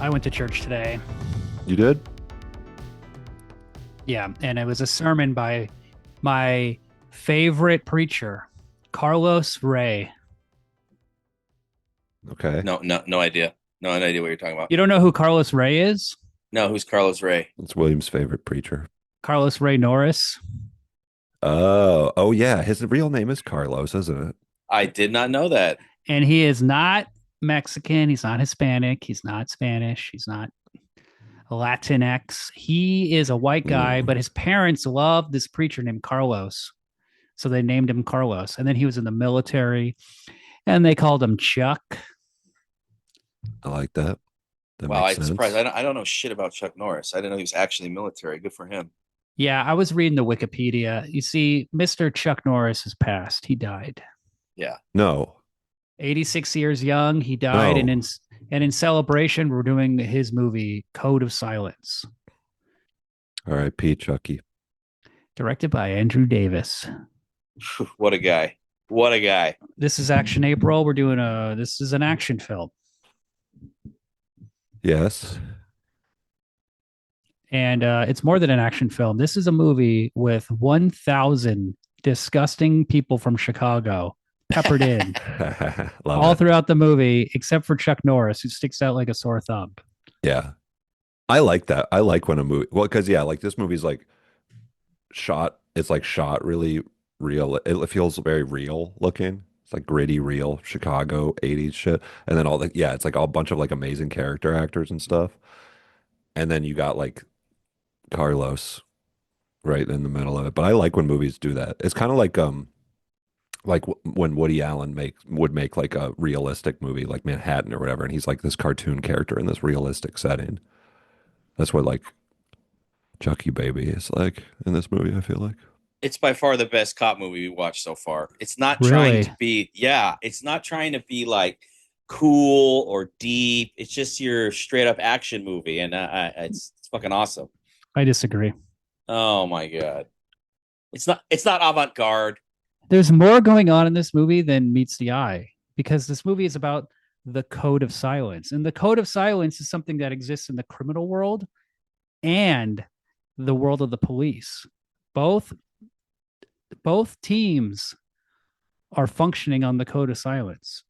I went to church today. You did? Yeah, and it was a sermon by my favorite preacher, Carlos Ray. Okay. No idea. No idea what you're talking about. You don't know who Carlos Ray is? No, who's Carlos Ray? It's William's favorite preacher. Carlos Ray Norris. Oh yeah. His real name is Carlos, isn't it? I did not know that. And he is not Mexican. He's not Hispanic. He's not Spanish. He's not Latinx. He is a white guy, but his parents loved this preacher named Carlos. So they named him Carlos. And then he was in the military and they called him Chuck. I like that. That Wow, makes I'm sense. surprised. I don't know shit about Chuck Norris. I didn't know he was actually military. Good for him. Yeah, I was reading the Wikipedia. You see, Mr. Chuck Norris has passed. He died. Yeah. No. 86 years young. He died. No. And in celebration, we're doing his movie, Code of Silence, R.I.P. Chucky. directed by Andrew Davis. What a guy. What a guy. This is Action April. This is an action film. Yes. And it's more than an action film. This is a movie with 1,000 disgusting people from Chicago peppered in Love all it. throughout the movie, except for Chuck Norris, who sticks out like a sore thumb. Yeah. I like that. I like when a movie, well, because yeah, like this movie's like it's like shot really real. It feels very real looking. It's like gritty, real Chicago 80s shit. And then it's like a bunch of like amazing character actors and stuff. And then you got like Carlos right in the middle of it. But I like when movies do that. It's kind of like when Woody Allen would make like a realistic movie like Manhattan or whatever, and he's like this cartoon character in this realistic setting. That's what like Chucky Baby is like in this movie, I feel like. It's by far the best cop movie we watched so far. It's not Really? trying to be, it's not trying to be like cool or deep. It's just your straight up action movie. And it's fucking awesome. I disagree. Oh my God. It's not avant-garde. There's more going on in this movie than meets the eye, because this movie is about the Code of Silence. And the Code of Silence is something that exists in the criminal world and the world of the police. Both teams are functioning on the Code of Silence,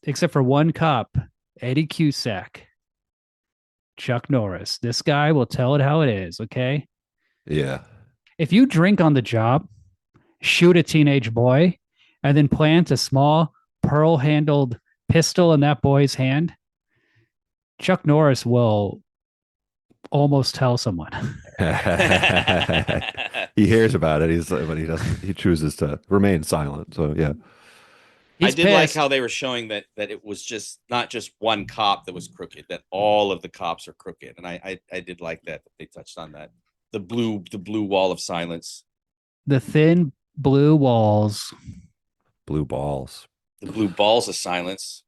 except for one cop, Eddie Cusack, Chuck Norris. This guy will tell it how it is, okay? Yeah. If you drink on the job, shoot a teenage boy, and then plant a small pearl-handled pistol in that boy's hand, Chuck Norris will almost tell someone. He hears about it, but he chooses to remain silent. So yeah. I He's did like pissed. how they were showing that it was just not just one cop that was crooked, that all of the cops are crooked. And I did like that they touched on that. The blue wall of silence. The thin blue walls. Blue balls. The blue balls of silence.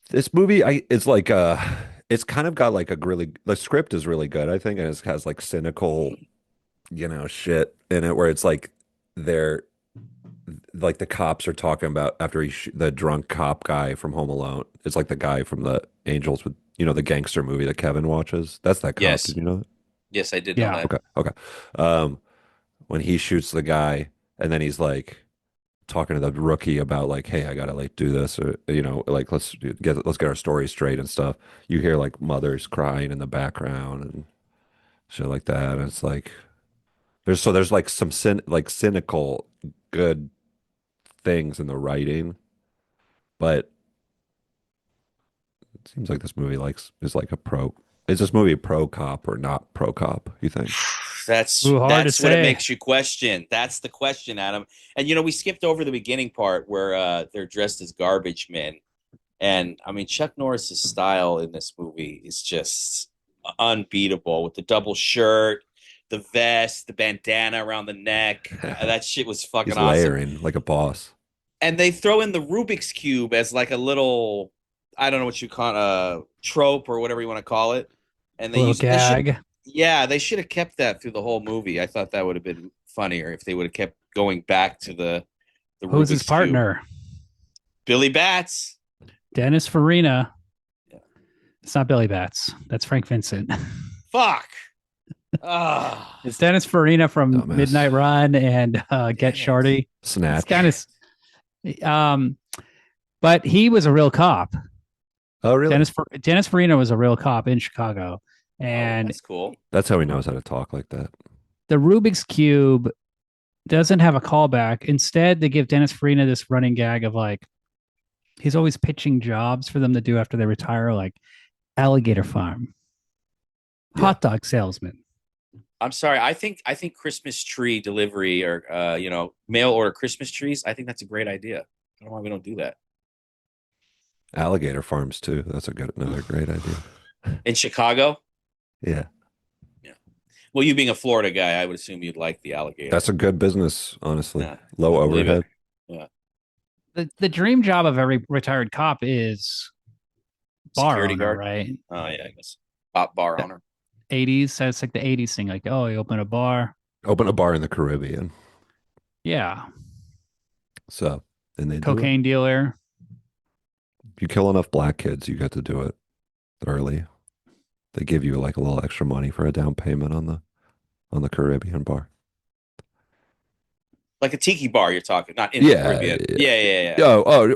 This movie, it's kind of got like the script is really good, I think, and it has like cynical, shit in it where it's like they're like the cops are talking about after the drunk cop guy from Home Alone. It's like the guy from the Angels with, the gangster movie that Kevin watches. That's that cop. Yes. Did you know that? Yes, I did Yeah. know that. Okay. When he shoots the guy and then he's like talking to the rookie about like, hey, I gotta like do this, or like let's get our story straight and stuff. You hear like mothers crying in the background and shit like that, and it's like there's like some cynical good things in the writing, but it seems like this movie is like is this movie pro cop or not pro cop, you think? That's Ooh, hard to that's what it say. makes you question. That's the question, Adam. And we skipped over the beginning part where they're dressed as garbage men. And I mean, Chuck Norris's style in this movie is just unbeatable, with the double shirt, the vest, the bandana around the neck. That shit was fucking He's awesome. layering like a boss. And they throw in the Rubik's Cube as like a little, I don't know what you call it, a trope or whatever you want to call it. And they Little use they should- gag. Yeah, they should have kept that through the whole movie. I thought that would have been funnier if they would have kept going back to the Who's his Rubik's Cube. partner? Billy Batts. Dennis Farina. Yeah. It's not Billy Bats. That's Frank Vincent. Fuck. Ah, It's Dennis Farina from Dumbass. Midnight Run and Get it. Shorty. It's Snatch. kind of, but he was a real cop. Oh, really? Dennis Farina was a real cop in Chicago, Oh, and that's cool. That's how he knows how to talk like that. the Rubik's Cube doesn't have a callback. Instead, they give Dennis Farina this running gag of like he's always pitching jobs for them to do after they retire, like alligator farm, hot dog salesman. I'm sorry. I think Christmas tree delivery or mail order Christmas trees. I think that's a great idea. I don't know why we don't do that Alligator farms too. That's another great idea. in Chicago. Yeah. Well, you being a Florida guy, I would assume you'd like the alligator. That's a good business, honestly. Yeah. Low I believe it. overhead. Yeah. The dream job of every retired cop is bar Security owner, guard. right? Oh yeah, I guess. Bar owner. 80s. So it's like the 80s thing, like, oh, you open a bar. Open a bar in the Caribbean. Yeah. So, and they do it. Cocaine dealer. If you kill enough black kids, you get to do it early. They give you like a little extra money for a down payment on the Caribbean bar. Like a tiki bar, you're talking, not in the Caribbean. Yeah. Oh, well,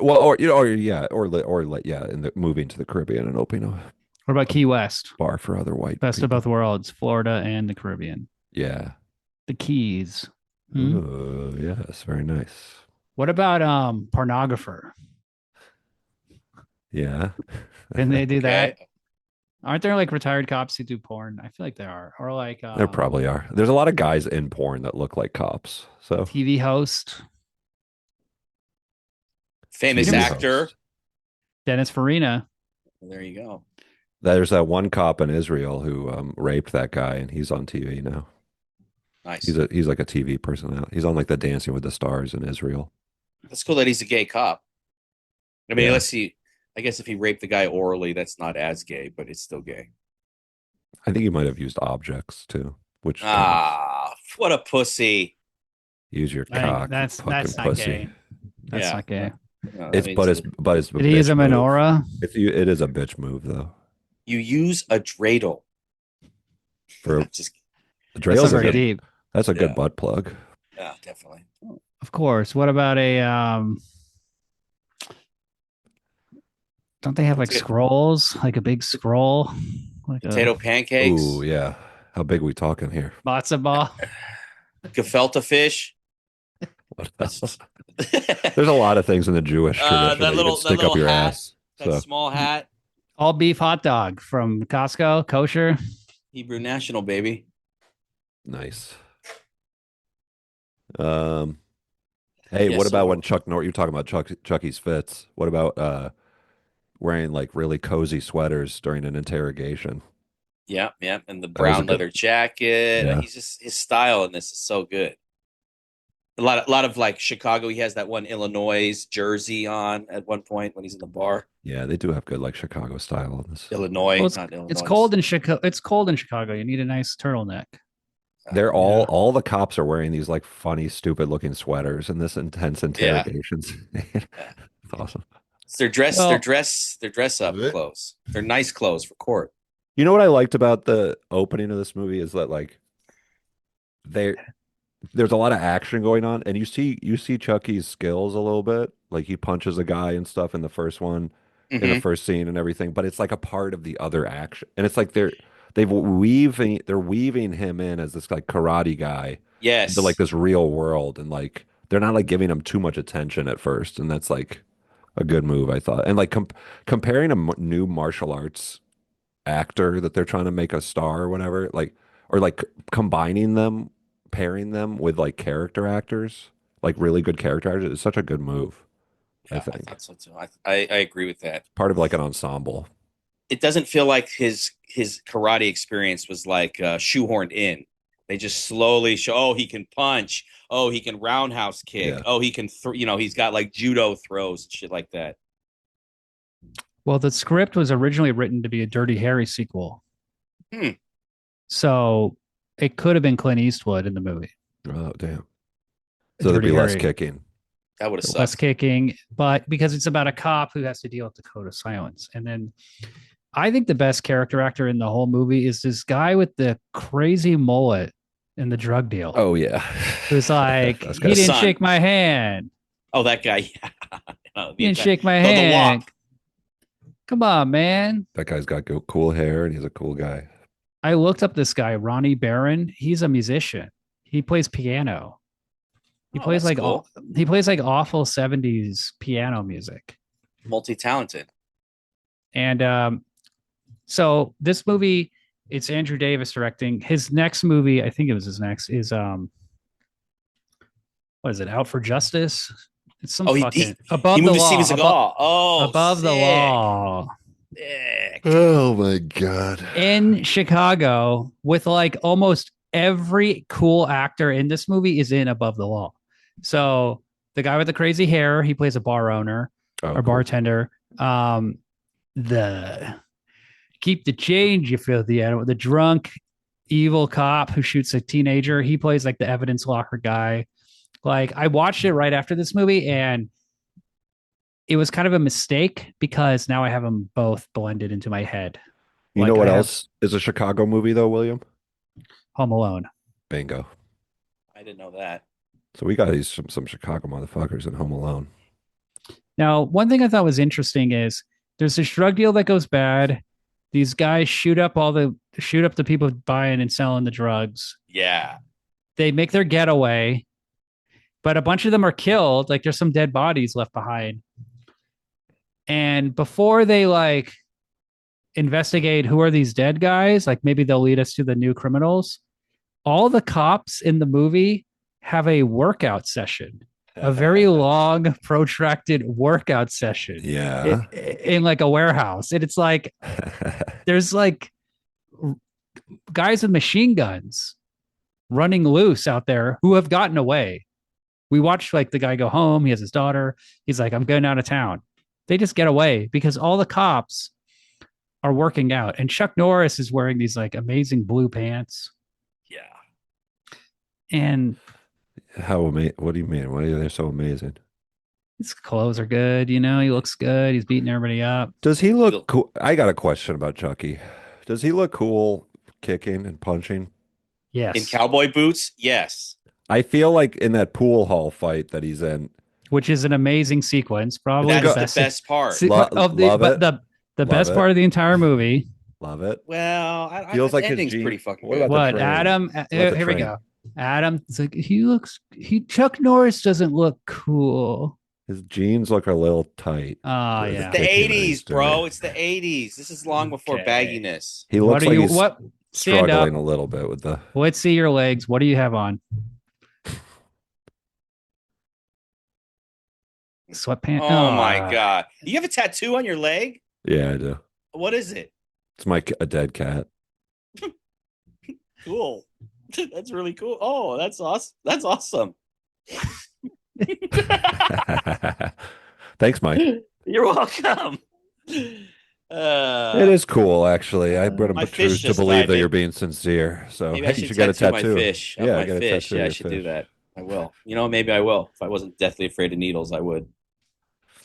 moving to the Caribbean and opening a What about Key West? bar for other white Best people. of both worlds, Florida and the Caribbean. Yeah. The Keys. Oh, yes, very nice. What about pornographer? Yeah. Can they do Okay. that? Aren't there like retired cops who do porn? I feel like there are. Or like There probably are. There's a lot of guys in porn that look like cops. So TV host Famous TV actor. host. Dennis Farina. There you go. There's that one cop in Israel who raped that guy, and he's on TV now. Nice. He's like a TV personality. He's on like the Dancing with the Stars in Israel. That's cool that he's a gay cop. I mean, Yeah. let's see. I guess if he raped the guy orally, that's not as gay, but it's still gay. I think he might have used objects too, which counts. What a pussy. Use your I think cock. that's fucking not pussy. gay. That's Yeah. not gay. No, It's that but means it's Did he use a bitch move. menorah? It is a bitch move though. you use a dreidel. For Just, That's Dreidels not are very good. deep. That's a good Yeah. butt plug. yeah, definitely. Of course. What about a don't they have like Potato- scrolls? Like a big scroll? Like Potato a pancakes, Ooh, yeah. How big we talking here? matzo ball? gefilte fish. What else? There's a lot of things in the Jewish tradition that that you little- can that stick up little your hat. ass. That So small hat. All beef hot dog from Costco, kosher. Hebrew National, baby. nice. Hey, Yeah, what so- about when Chuck Norris? You're talking about Chucky's fits. What about wearing like really cozy sweaters during an interrogation? Yeah. And the was a brown good- leather jacket. Yeah. He's just, his style in this is so good. A lot of like Chicago. He has that one Illinois jersey on at one point when he's in the bar. Yeah, they do have good like Chicago style in this. Illinois, Well, not Illinois. It's cold in Chicago. It's cold in Chicago. You need a nice turtleneck. They're all the cops are wearing these like funny, stupid looking sweaters in this intense interrogations. It's awesome. It's their dress. Well- their dress up clothes. They're nice clothes for court. You know what I liked about the opening of this movie is that like there's a lot of action going on, and you see Chucky's skills a little bit. Like he punches a guy and stuff in the first one, in the Mhm. first scene and everything, but it's like a part of the other action. And it's like they're weaving him in as this like karate guy Yes. into like this real world, and like they're not like giving him too much attention at first, and that's like a good move, I thought. And like comparing a new martial arts actor that they're trying to make a star or whatever, like or like pairing them with like character actors, like really good character actors, is such a good move. Yeah, I think thought so too. I agree with that. part of like an ensemble. It doesn't feel like his karate experience was like shoehorned in. They just slowly show. Oh, he can punch. Oh, he can roundhouse kick. Yeah. Oh, he can. He's got like judo throws and shit like that. Well, the script was originally written to be a Dirty Harry sequel. Hmm. So it could have been Clint Eastwood in the movie. Oh damn! So there'd Dirty be less Harry. kicking. That would have Less sucked. kicking, but because it's about a cop who has to deal with the code of silence. And then I think the best character actor in the whole movie is this guy with the crazy mullet in the drug deal, Oh yeah, who's like, that's he The good. didn't son. shake my hand. Oh, that guy. Yeah. He didn't shake my The WAP. hand. Come on, man. That guy's got cool hair and he's a cool guy. I looked up this guy, Ronnie Barron. He's a musician. He plays piano. He Oh, plays that's like cool. he plays like awful 70s piano music. Multi-talented. And so this movie, it's Andrew Davis directing. His next movie, I think it was his next, is what is it? Out for Justice? It's some Oh, fucking he above the moved to Steven law. Seagal. Oh, Above the sick. law Sick. Oh my god. in Chicago with like almost every cool actor in this movie is in Above the Law. So the guy with the crazy hair, he plays a bar owner Oh, or cool. bartender. The keep the change, you filthy animal. The drunk evil cop who shoots a teenager, he plays like the evidence locker guy. Like I watched it right after this movie and it was kind of a mistake because now I have them both blended into my head. You Like know what I have else is a Chicago movie though, William? Home Alone. Bingo. I didn't know that. So we got these some Chicago motherfuckers in Home Alone. Now, one thing I thought was interesting is there's this drug deal that goes bad. These guys shoot up the people buying and selling the drugs. Yeah. They make their getaway, but a bunch of them are killed. Like there's some dead bodies left behind. And before they like investigate who are these dead guys, like maybe they'll lead us to the new criminals. All the cops in the movie have a workout session, a very long, protracted workout session Yeah. in like a warehouse. And it's like, there's like guys with machine guns running loose out there who have gotten away. We watched like the guy go home. He has his daughter. He's like, I'm going out of town. They just get away because all the cops are working out. And Chuck Norris is wearing these like amazing blue pants. Yeah. And How amazing? What do you mean? Why are they so amazing? his clothes are good. You know, he looks good. He's beating everybody up. Does he look cool? I got a question about Chucky. Does he look cool kicking and punching? Yes. In cowboy boots? Yes. I feel like in that pool hall fight that he's in, Which is an amazing sequence. Probably That's the the best, best part. of the love but it. the Love best it. part of the entire movie. Love it. Well, Feels like the his ending's jeans. pretty fucking What good. about the What train? Adam? What about the Here we train? go. Adam, it's like he Chuck Norris doesn't look cool. His jeans look a little tight. Oh for yeah. The kicking that 80s, he's bro. doing. It's the 80s. This is long before Okay. bagginess. He What looks are like you? he's What? Stand struggling up. a little bit with the. Let's see your legs. What do you have on? Sweatpants. Oh my God. You have a tattoo on your leg? Yeah, I do. What is it? It's a dead cat. Cool. That's really cool. Oh, that's awesome. That's awesome. Thanks, Mike. You're welcome. It is cool, actually. I would my choose fish to just believe died. that you're being sincere. So Maybe hey, I you should should get a tattoo tattoo. my fish. Yeah, my get a fish. tattoo. Yeah, of I your should fish. do that. I will. You know, maybe I will. If I wasn't deathly afraid of needles, I would.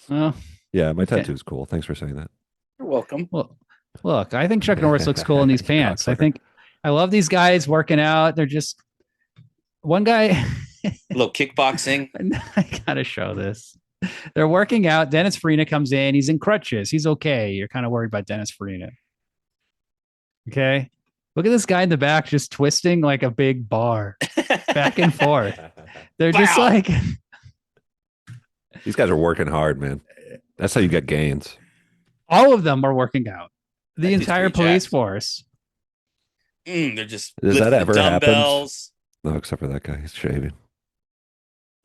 Well, Yeah, my Okay. tattoo's cool. Thanks for saying that. You're welcome. well, look, I think Chuck Norris looks cool in these pants. I Cocksucker. think I love these guys working out. They're just one guy. A little kickboxing. I gotta show this. They're working out. Dennis Farina comes in. He's in crutches. He's okay. You're kind of worried about Dennis Farina. Okay. Look at this guy in the back just twisting like a big bar back and forth. They're just Wow. like, These guys are working hard, man. That's how you get gains. all of them are working out. The That dude's entire pretty police jacked. force. They're just Does that lifting ever the happen? dumbbells. No, except for that guy. He's shaving.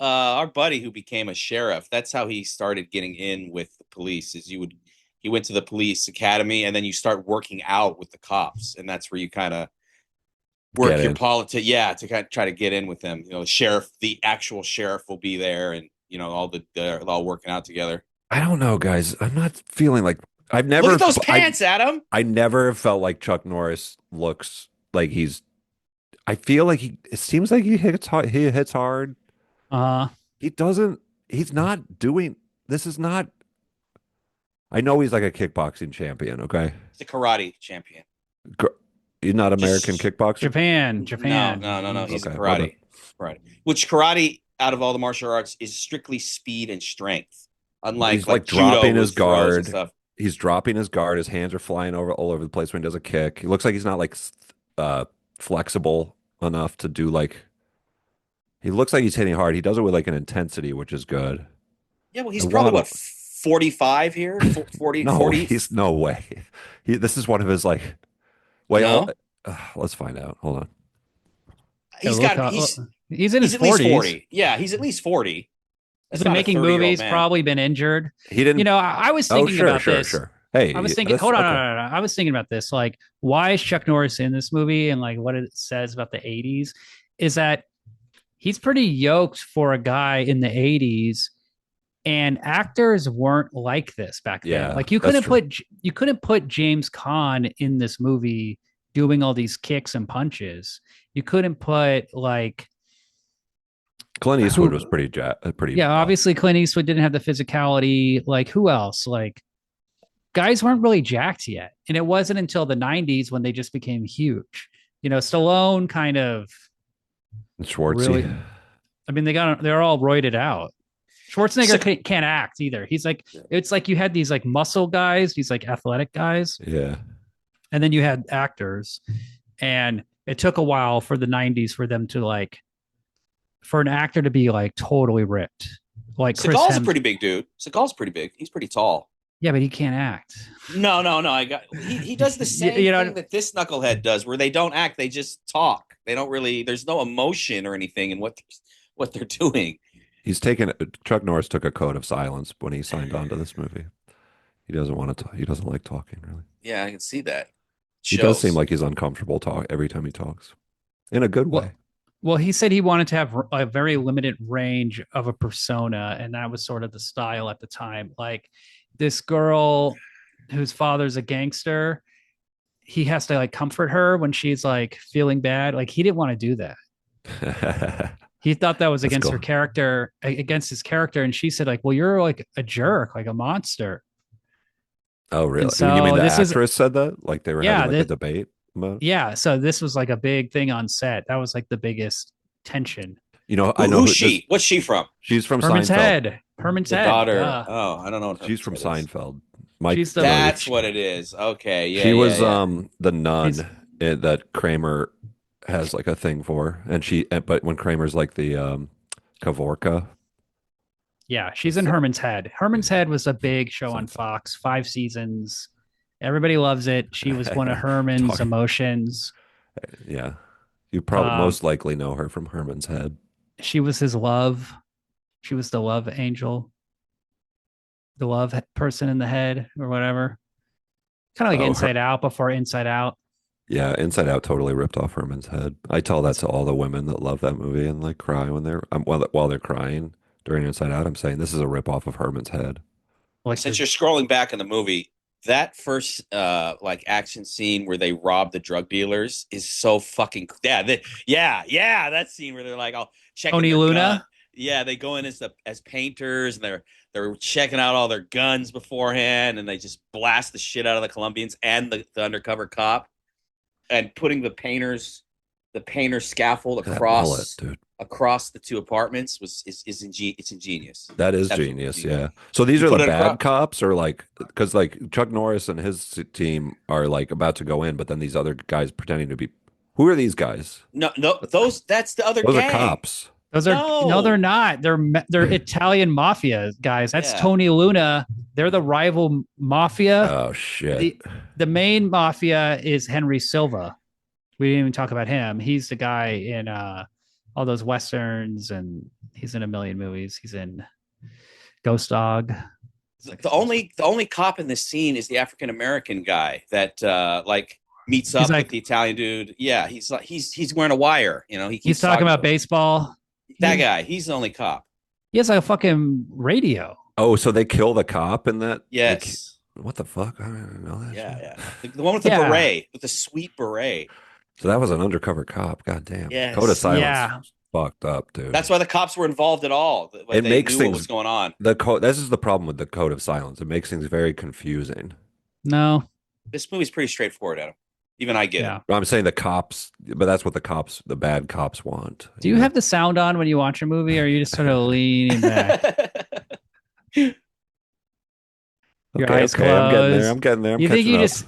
Our buddy who became a sheriff, that's how he started getting in with the police. He went to the police academy and then you start working out with the cops, and that's where you kind of work Get your in. politics. Yeah, to kind of try to get in with them. You know, the actual sheriff will be there, and you know they're all working out together. I don't know, guys. I'm not feeling like I've never. Look at those pants, Adam. I never felt like Chuck Norris looks like he's. I feel like it seems like he hits hard. He hits hard. He doesn't. He's not doing. This is not. I know he's like a kickboxing champion. Okay, He's a karate champion. Gr- he's not American Just kickboxer. Japan, no, Japan. no, no, no. He's a Okay, my bad. karate. Which karate out of all the martial arts is strictly speed and strength, Well, unlike he's like like judo dropping his with throws and guard. stuff. He's dropping his guard. His hands are flying over all over the place when he does a kick. He looks like he's not like uh flexible enough to do like. He looks like he's hitting hard. He does it with like an intensity, which is good. Yeah, well, I he's probably want what, him. 45 here, 40, No, 40. he's no way. This is one of his like. Wait, No, let's find out. Hold on. Yeah, he's look, got he's in he's his at least 40s. 40. Yeah, he's at least 40. He's That's been not a making 30-year-old movies, man. probably been injured. He didn't. I was Oh, thinking sure, about sure, this. sure. Hey, I was thinking, this hold on, okay. no, no, no, no. I was thinking about this. Like, why is Chuck Norris in this movie and like what it says about the 80s is that he's pretty yoked for a guy in the 80s, and actors weren't like this back then. Yeah, Like that's true. you couldn't put James Caan in this movie doing all these kicks and punches. You couldn't put like Clint Eastwood was who pretty yeah, buff. obviously Clint Eastwood didn't have the physicality. Like who else? Like guys weren't really jacked yet. And it wasn't until the 90s when they just became huge. Stallone kind of Schwartzy. really, I mean, they're all roided out. Schwarzenegger can't act either. It's like you had these like muscle guys, these like athletic guys, Yeah. and then you had actors. And it took a while for the 90s for them to like, for an actor to be like totally ripped. Like Seagal's a pretty big dude. Seagal's pretty big. He's pretty tall. Yeah, but he can't act. No. He does the same thing that this knucklehead does, where they don't act, they just talk. They don't really. There's no emotion or anything in what they're doing. Chuck Norris took a code of silence when he signed on to this movie. He doesn't want to talk. He doesn't like talking really. Yeah, I can see that. He does seem like he's uncomfortable every time he talks, in a good way. Well, he said he wanted to have a very limited range of a persona, and that was sort of the style at the time. Like this girl whose father's a gangster, he has to like comfort her when she's like feeling bad. Like he didn't want to do that. He thought that was against her character, against his character, and she said like, "Well, you're like a jerk, like a monster." Oh, really? So you mean the actress said that? Like they were having like a debate about it? Yeah. So this was like a big thing on set. That was like the biggest tension. I know who's she? What's she from? She's from Herman's Seinfeld. Head. Herman's Head. Daughter. Oh, I don't know. She's from Seinfeld. That's what it is. Okay. Yeah. She was the nun that Kramer has like a thing for, but when Kramer's like the Kavorka. Yeah, she's in Herman's Head. Herman's Head was a big show on Fox, 5 seasons. Everybody loves it. She was one of Herman's emotions. Yeah. You probably most likely know her from Herman's Head. She was his love. She was the love angel, the love person in the head or whatever. Kind of like Inside Out before Inside Out. Yeah, Inside Out totally ripped off Herman's Head. I tell that to all the women that love that movie and like cry when while they're crying during Inside Out. I'm saying this is a rip off of Herman's Head. Like since you're scrolling back in the movie, that first like action scene where they rob the drug dealers is so fucking that scene where they're like, oh, check Tony Luna. Gun. Yeah, they go in as painters and they're checking out all their guns beforehand, and they just blast the shit out of the Colombians and the undercover cop, and putting the painter's scaffold across the two apartments it's ingenious. That is genius. Yeah. So these are the bad cops, or like, because like Chuck Norris and his team are like about to go in, but then these other guys pretending to be. Who are these guys? No, that's the other. Those gang. are cops. Those are no, they're not. They're Italian mafia guys. That's Tony Luna. They're the rival mafia. Oh shit. The main mafia is Henry Silva. We didn't even talk about him. He's the guy in all those westerns, and he's in a million movies. He's in Ghost Dog. The only cop in this scene is the African American guy that like meets up with the Italian dude. Yeah, he's wearing a wire. He's talking about baseball. That guy, he's the only cop. He has like a fucking radio. Oh, so they kill the cop in that? Yes. What the fuck? I don't know that. Yeah. The one with the beret, with the sweet beret. So that was an undercover cop. God damn. Yes. Code of silence. Yeah. fucked up, dude. That's why the cops were involved at all. It They makes knew what things was going on. the code. This is the problem with the code of silence. It makes things very confusing. No. This movie's pretty straightforward, Adam. Even I get it. Yeah. I'm saying the cops, but that's what the bad cops want. Do you have the sound on when you watch a movie, or are you just sort of leaning back? Your eyes okay, I'm getting there. closed. I'm getting there. I'm You think catching you up. just?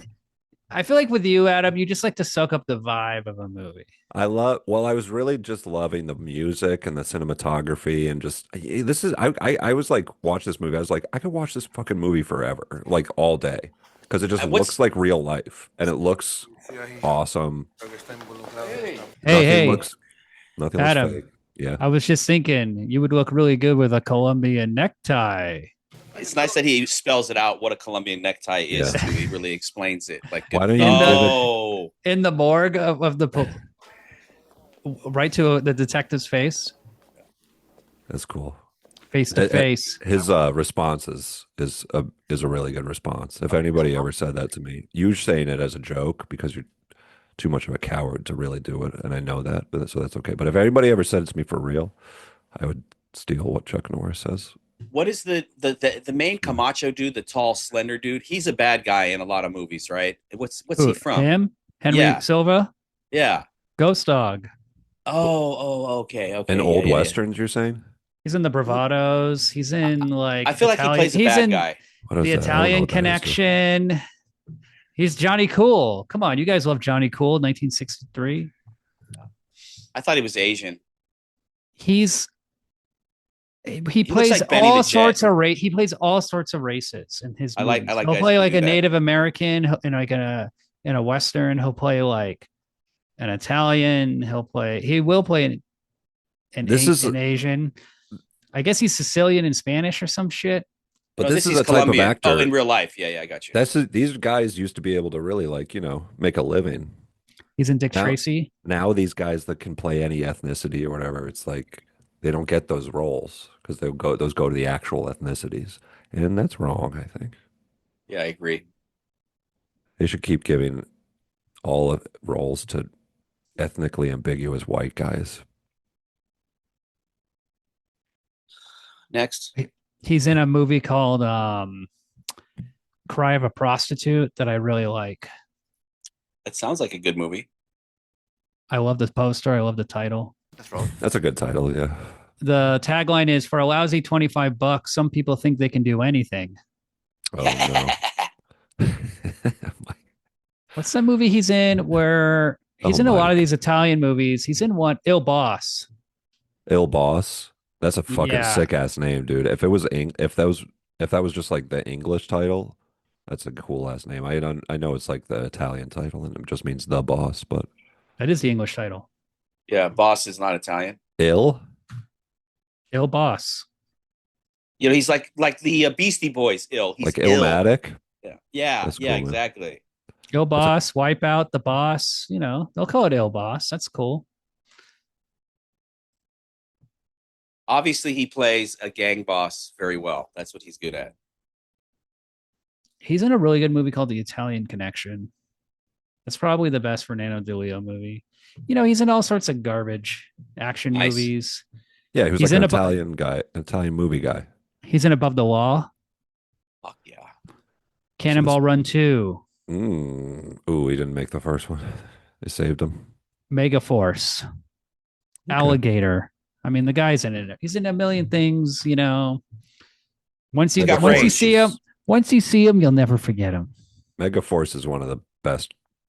I feel like with you, Adam, you just like to soak up the vibe of a movie. I was really just loving the music and the cinematography and just this is I was like watch this movie. I was like I could watch this fucking movie forever, like all day, because it just looks like real life and it looks awesome. Hey, Nothing Adam. looks fake. Yeah. I was just thinking you would look really good with a Colombian necktie. It's nice that he spells it out what a Colombian necktie is. Yeah. Too. He really explains it. Like, Why don't you in the morgue of the right to the detective's face? That's cool. Face to face. His response is a really good response. If anybody ever said that to me, you saying it as a joke because you're too much of a coward to really do it, and I know that, so that's okay. But if anybody ever said it to me for real, I would steal what Chuck Norris says. What is the main Camacho dude, the tall, slender dude? He's a bad guy in a lot of movies, right? What's he from? Him? Henry Silva? Yeah. Ghost Dog. Okay. In old westerns, you're saying? He's in the Bravados. He's in like I feel like he plays a bad guy. The Italian Connection. He's Johnny Cool. Come on, you guys love Johnny Cool, 1963. I thought he was Asian. He plays like all sorts of he plays all sorts of races in his movies. I like he'll play like a Native American in like in a Western. He'll play like an Italian. He will play an Asian. I guess he's Sicilian and Spanish or some shit. But this is a type of actor. Oh, in real life. Yeah, I got you. These guys used to be able to really make a living. He's in Dick Tracy. Now these guys that can play any ethnicity or whatever, it's like they don't get those roles because those go to the actual ethnicities, and that's wrong. I think. Yeah, I agree. They should keep giving all of roles to ethnically ambiguous white guys. Next, he's in a movie called Cry of a Prostitute that I really like. That sounds like a good movie. I love the poster. I love the title. That's a good title, yeah. The tagline is, for a lousy $25, some people think they can do anything. Oh, no. What's that movie he's in where he's in a lot of these Italian movies? He's in one, Il Boss. Il Boss? That's a fucking sick ass name, dude. If that was just like the English title, that's a cool ass name. I know it's like the Italian title and it just means the boss, but that is the English title. Yeah, Boss is not Italian. Il Boss. He's like the Beastie Boys. He's like Illmatic. Yeah, cool, exactly. Il Boss, Wipeout, the Boss. They'll call it Il Boss. That's cool. Obviously, he plays a gang boss very well. That's what he's good at. He's in a really good movie called The Italian Connection. That's probably the best Fernando De Leo movie. He's in all sorts of garbage action movies. Yeah, he was like an Italian movie guy. He's in Above the Law. Fuck yeah. Cannonball Run 2. Ooh, he didn't make the first one. They saved him. Mega Force. Okay. Alligator. I mean, the guy's in it. He's in a million things, Once you see him, you'll never forget him. Mega Force is one of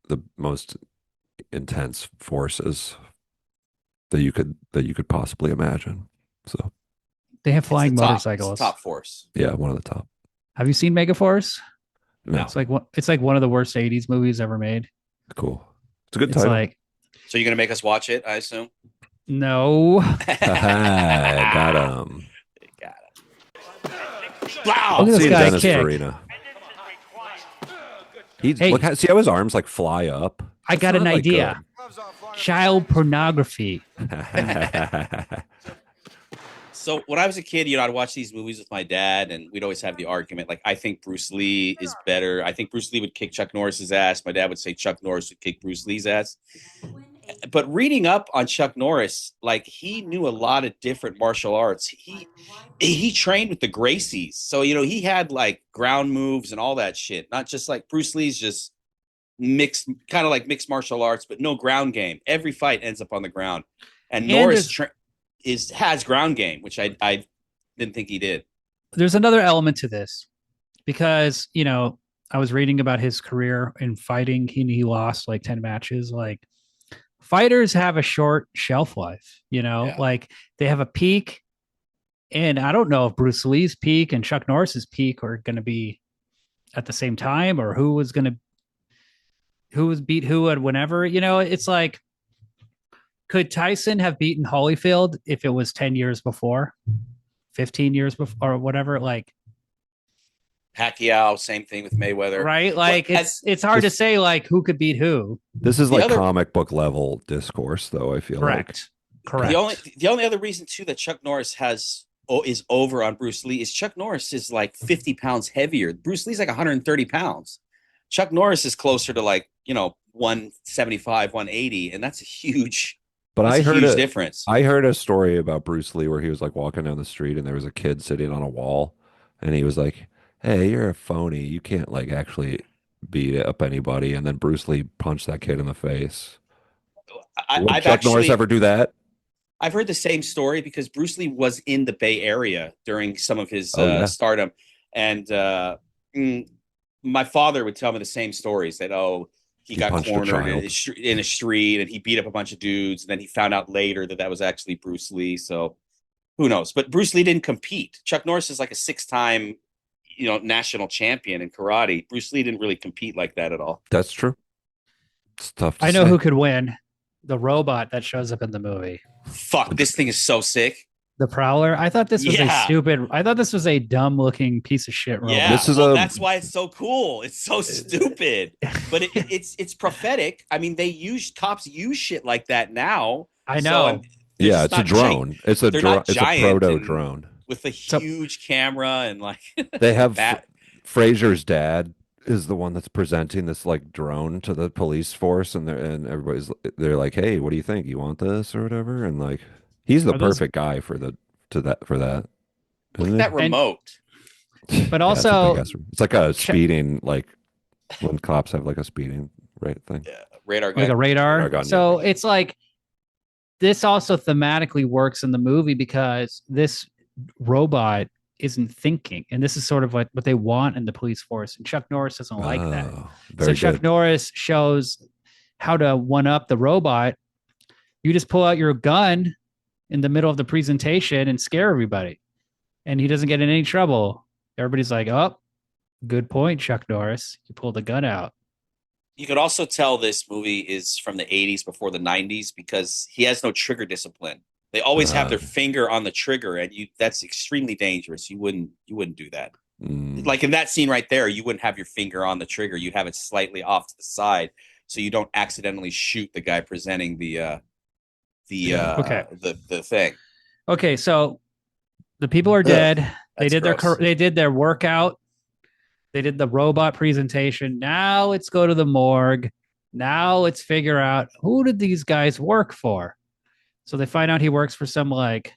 the most intense forces that you could possibly imagine. So they have flying motorcycles. Top force. Yeah, one of the top. Have you seen Mega Force? No. It's like one of the worst 80s movies ever made. Cool. It's a good title. So you're gonna make us watch it, I assume? No. Got him. Wow. Look at this guy Dennis kick. Farina. See how his arms like fly up? I got an idea. Child pornography. So when I was a kid, I'd watch these movies with my dad, and we'd always have the argument, like, I think Bruce Lee is better. I think Bruce Lee would kick Chuck Norris's ass. My dad would say Chuck Norris would kick Bruce Lee's ass. But reading up on Chuck Norris, like he knew a lot of different martial arts. He trained with the Gracies, so he had like ground moves and all that shit. Not just like Bruce Lee's, just mixed, kind of like mixed martial arts, but no ground game. Every fight ends up on the ground, and And Norris has ground game, which I didn't think he did. there's another element to this because I was reading about his career in fighting. He lost like 10 matches. Like fighters have a short shelf life, Yeah. like they have a peak. And I don't know if Bruce Lee's peak and Chuck Norris's peak are going to be at the same time, or who was beat who and whenever. It's like, could Tyson have beaten Holyfield if it was 10 years before, 15 years before, or whatever? Like, Pacquiao, same thing with Mayweather. right? Like, it's hard to say like who could beat who. This is like comic book level discourse, though. I feel correct. The only other reason too that Chuck Norris is over on Bruce Lee is Chuck Norris is like 50 pounds heavier. Bruce Lee's like 130 pounds. Chuck Norris is closer to like 175, 180, and that's a huge. But I heard a difference. I heard a story about Bruce Lee where he was like walking down the street and there was a kid sitting on a wall, and he was like, "Hey, you're a phony. You can't like actually beat up anybody." And then Bruce Lee punched that kid in the face. Would Chuck Norris ever do that? I've heard the same story because Bruce Lee was in the Bay Area during some of his stardom, and my father would tell me the same stories that he got cornered in a street and he beat up a bunch of dudes, and then he found out later that was actually Bruce Lee. So who knows? But Bruce Lee didn't compete. Chuck Norris is like a 6-time national champion in karate. Bruce Lee didn't really compete like that at all. That's true. It's tough to I know say. who could win. The robot that shows up in the movie. Fuck, this thing is so sick. The Prowler. I thought this was a dumb looking piece of shit robot. Yeah, that's why it's so cool. It's so stupid, but it's prophetic. I mean, cops use shit like that now. I know. So, yeah, it's a drone. It's a proto drone with a huge camera and like they have Fraser's dad is the one that's presenting this like drone to the police force, and they're like, "Hey, what do you think? You want this or whatever?" And like, he's the perfect guy for that. Look at that remote. But also, it's like a speeding, like when cops have like a speeding thing. Yeah, radar gun. Like a radar gun, so it's like this also thematically works in the movie because this robot isn't thinking, and this is sort of what they want in the police force, and Chuck Norris doesn't like that. So Chuck Norris shows how to one up the robot. You just pull out your gun in the middle of the presentation and scare everybody, and he doesn't get in any trouble. Everybody's like, "Oh, good point, Chuck Norris. You pulled the gun out." You could also tell this movie is from the 80s before the 90s because he has no trigger discipline. They always have their finger on the trigger, and that's extremely dangerous. You wouldn't do that. Like in that scene right there, you wouldn't have your finger on the trigger. You'd have it slightly off to the side so you don't accidentally shoot the guy presenting the thing. Okay, so the people are dead. They did their workout. They did the robot presentation. Now let's go to the morgue. Now let's figure out who did these guys work for. So they find out he works for some like,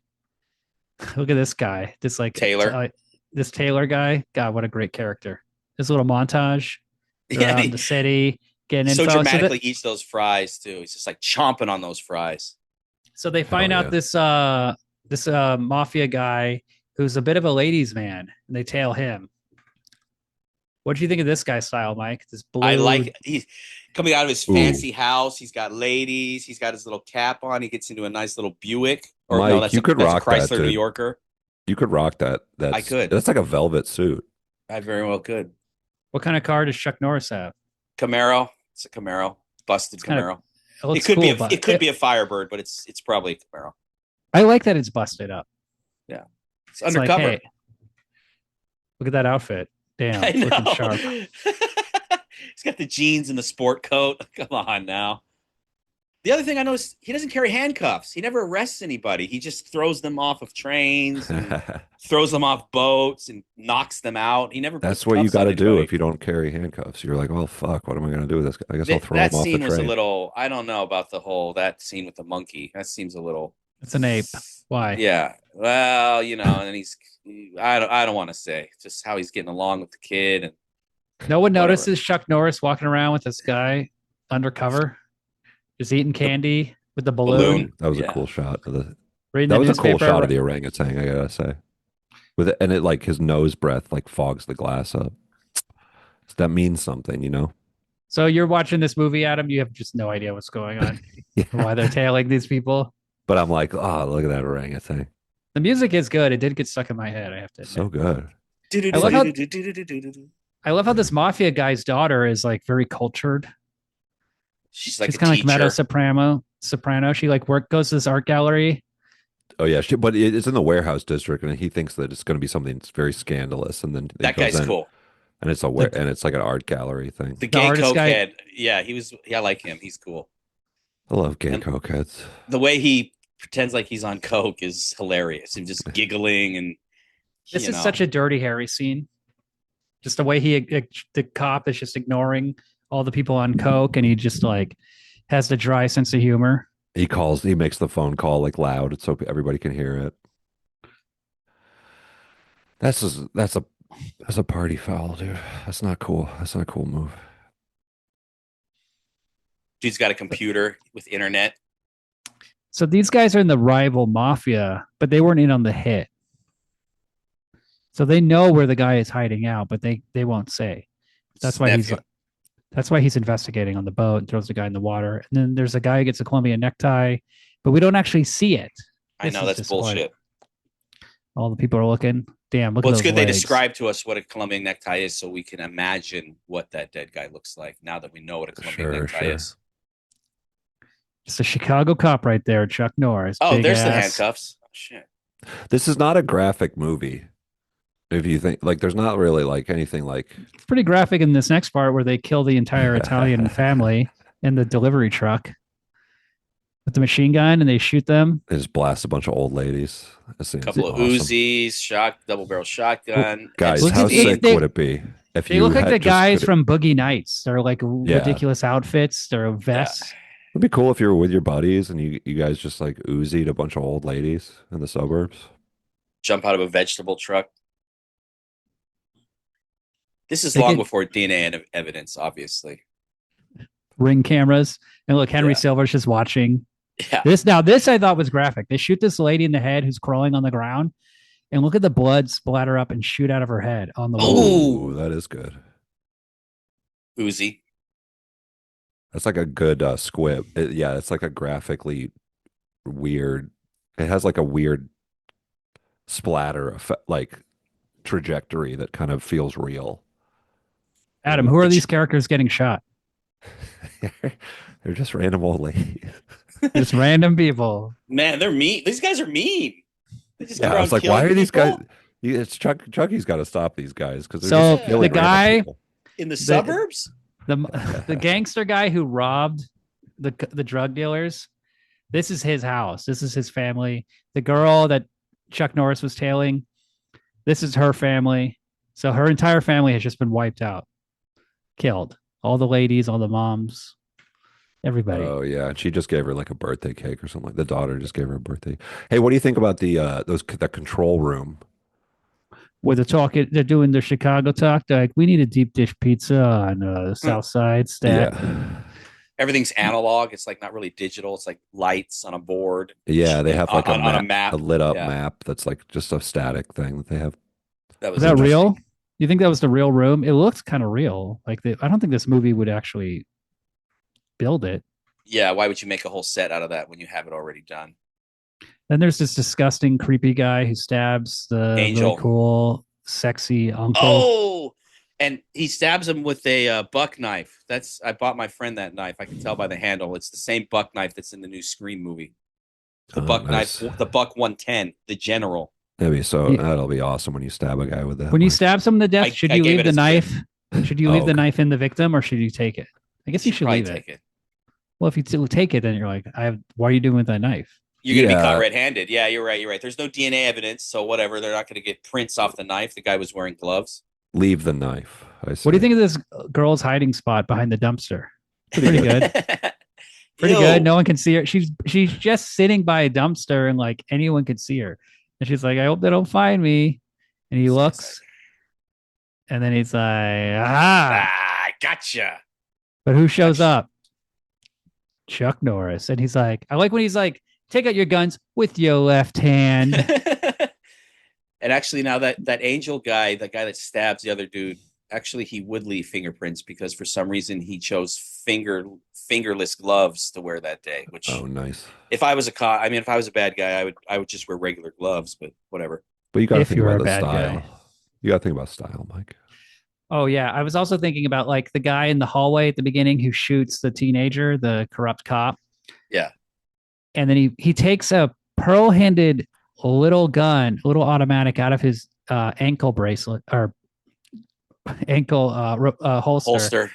look at this guy, this like Taylor, this Taylor guy. God, what a great character! This little montage around the city, getting so info. Dramatically eats those fries too. He's just like chomping on those fries. So they find out this mafia guy who's a bit of a ladies' man, and they tail him. What do you think of this guy's style, Mike? This blue. I like he's coming out of his fancy house. He's got ladies. He's got his little cap on. He gets into a nice little Buick. Or Mike, no, that's you could rock a Chrysler that, New Yorker. You could rock that. I could. That's like a velvet suit. I very well could. What kind of car does Chuck Norris have? Camaro. It's a Camaro. Busted Camaro. It could cool, be a Firebird, but it's probably a Camaro. I like that it's busted up. Yeah, it's undercover. Like, hey, look at that outfit. Damn, I know. Looking sharp. He's got the jeans and the sport coat. Come on now. The other thing I noticed, he doesn't carry handcuffs. He never arrests anybody. He just throws them off of trains and throws them off boats and knocks them out. He never puts That's what you cuffs got on to do anybody. if you don't carry handcuffs. You're like, oh fuck, what am I going to do with this? I guess I'll throw That him off the scene was a train. little, I don't know about that scene with the monkey. That seems a little. It's an ape. Why? Yeah. Well, and I don't want to say just how he's getting along with the kid and No one whatever. notices Chuck Norris walking around with this guy undercover, just eating candy with the balloon. That was a Yeah. cool shot of the. Reading That the was a cool newspaper. shot of the orangutan, I gotta say. With it, and it like his nose breath like fogs the glass up. That means something, you know. So you're watching this movie, Adam. You have just no idea what's going on, Yeah. or why they're tailing these people. But I'm like, oh, look at that orangutan. The music is good. It did get stuck in my head. I have to admit. So good. I love how- I love how this mafia guy's daughter is like very cultured. She's like She's a kind of like teacher. Meadow Soprano. She like goes to this art gallery. Oh yeah, but it's in the warehouse district, and he thinks that it's going to be something that's very scandalous, and then That guy's cool. and it's like an art gallery thing. The gay artist guy- cokehead. Yeah, he was. Yeah, I like him. He's cool. I love gay And- cokeheads. The way he pretends like he's on coke is hilarious. Him just giggling and. This is such a Dirty Harry scene. Just the way the cop is just ignoring all the people on coke, and he just like has the dry sense of humor. He makes the phone call like loud so everybody can hear it. That's a party foul, dude. That's not cool. That's not a cool move. Dude's got a computer with internet. So these guys are in the rival mafia, but they weren't in on the hit. So they know where the guy is hiding out, but they won't say. That's why he's investigating on the boat and throws the guy in the water. And then there's a guy who gets a Colombian necktie, but we don't actually see it. I know This that's is disappointing. bullshit. All the people are looking. Damn, look Well, at it's those good they legs. describe to us what a Colombian necktie is, so we can imagine what that dead guy looks like. Now that we know what a Colombian necktie is. Just a Chicago cop right there, Chuck Norris. Oh, Big there's the ass. handcuffs. Oh, shit. This is not a graphic movie. If you think like there's not really like anything like It's pretty graphic in this next part where they kill the entire Italian family in the delivery truck with the machine gun and they shoot them. they just blast a bunch of old ladies. That seems Couple of awesome. Uzis, double barrel shotgun. Guys, Look how at sick they- would it be if They you look like had the just guys could- from Boogie Nights. They're like ridiculous outfits. They're vests. It'd be cool if you were with your buddies and you guys just like Uzi'd a bunch of old ladies in the suburbs. Jump out of a vegetable truck. This is They long get- before DNA evidence, obviously. Ring cameras. And look, Henry Yeah. Silver's just watching. Yeah. This I thought was graphic. They shoot this lady in the head who's crawling on the ground, and look at the blood splatter up and shoot out of her head on the wall. Oh. Ooh, that is good. Uzi. That's like a good squib. It's like a graphically weird. It has like a weird splatter effect, like trajectory that kind of feels real. Adam, who are these characters getting shot? They're just random old ladies. Just random people. Man, they're mean. These guys are mean. They just go Yeah, I around was like, why killing are these people guys? It's Chucky's got to stop these guys because So, they're just killing the random guy- people. in the suburbs? The gangster guy who robbed the drug dealers. This is his house. This is his family. The girl that Chuck Norris was tailing. This is her family. So her entire family has just been wiped out, killed. All the ladies, all the moms, everybody. Oh yeah, and she just gave her like a birthday cake or something. Like the daughter just gave her a birthday. Hey, what do you think about the control room? Where they're doing the Chicago talk. They're like, we need a deep dish pizza on the South Side. Stat. Yeah, Everything's analog. It's like not really digital. It's like lights on a board. yeah, they have like on a a map. a lit up Yeah. map that's like just a static thing that they have. That was Was that interesting. real? You think that was the real room? It looks kind of real. Like I don't think this movie would actually build it. Yeah. Why would you make a whole set out of that when you have it already done? Then there's this disgusting, creepy guy who stabs the Angel. really cool, sexy uncle. Oh, and he stabs him with a buck knife. I bought my friend that knife. I can tell by the handle. It's the same buck knife that's in the new Scream movie. The Oh, buck nice. knife, the buck 110, the general. Maybe so. Yeah. That'll be awesome when you stab a guy with that. When you knife. stab someone to death, I should you gave leave it the as a knife? Should you Oh, leave the okay. knife in the victim, or should you take it? I guess you should Probably leave it. take it. Well, if you take it, then you're like, why are you doing with that knife? You're going to be caught Yeah, red-handed. Yeah, you're right. You're right. There's no DNA evidence, so whatever. They're not going to get prints off the knife. The guy was wearing gloves. leave the knife, I What do you say. think of this girl's hiding spot behind the dumpster? Pretty good. Pretty good. Ew. No one can see her. She's just sitting by a dumpster and like anyone could see her. And she's like, I hope they don't find me. And he looks and then he's like, ah. Ah, gotcha. But who shows Gotcha. up? Chuck Norris. And he's like, I like when he's like, take out your guns with your left hand. And actually, now that angel guy, the guy that stabs the other dude, actually he would leave fingerprints because for some reason he chose fingerless gloves to wear that day. Which, Oh, nice. if I was a cop, I mean, if I was a bad guy, I would just wear regular gloves. But whatever. But you got to If think you're about a the bad style. guy. You got to think about style, Mike. Oh yeah. I was also thinking about like the guy in the hallway at the beginning who shoots the teenager, the corrupt cop. Yeah. And then he takes a pearl-handed little gun, little automatic out of his ankle bracelet or ankle holster,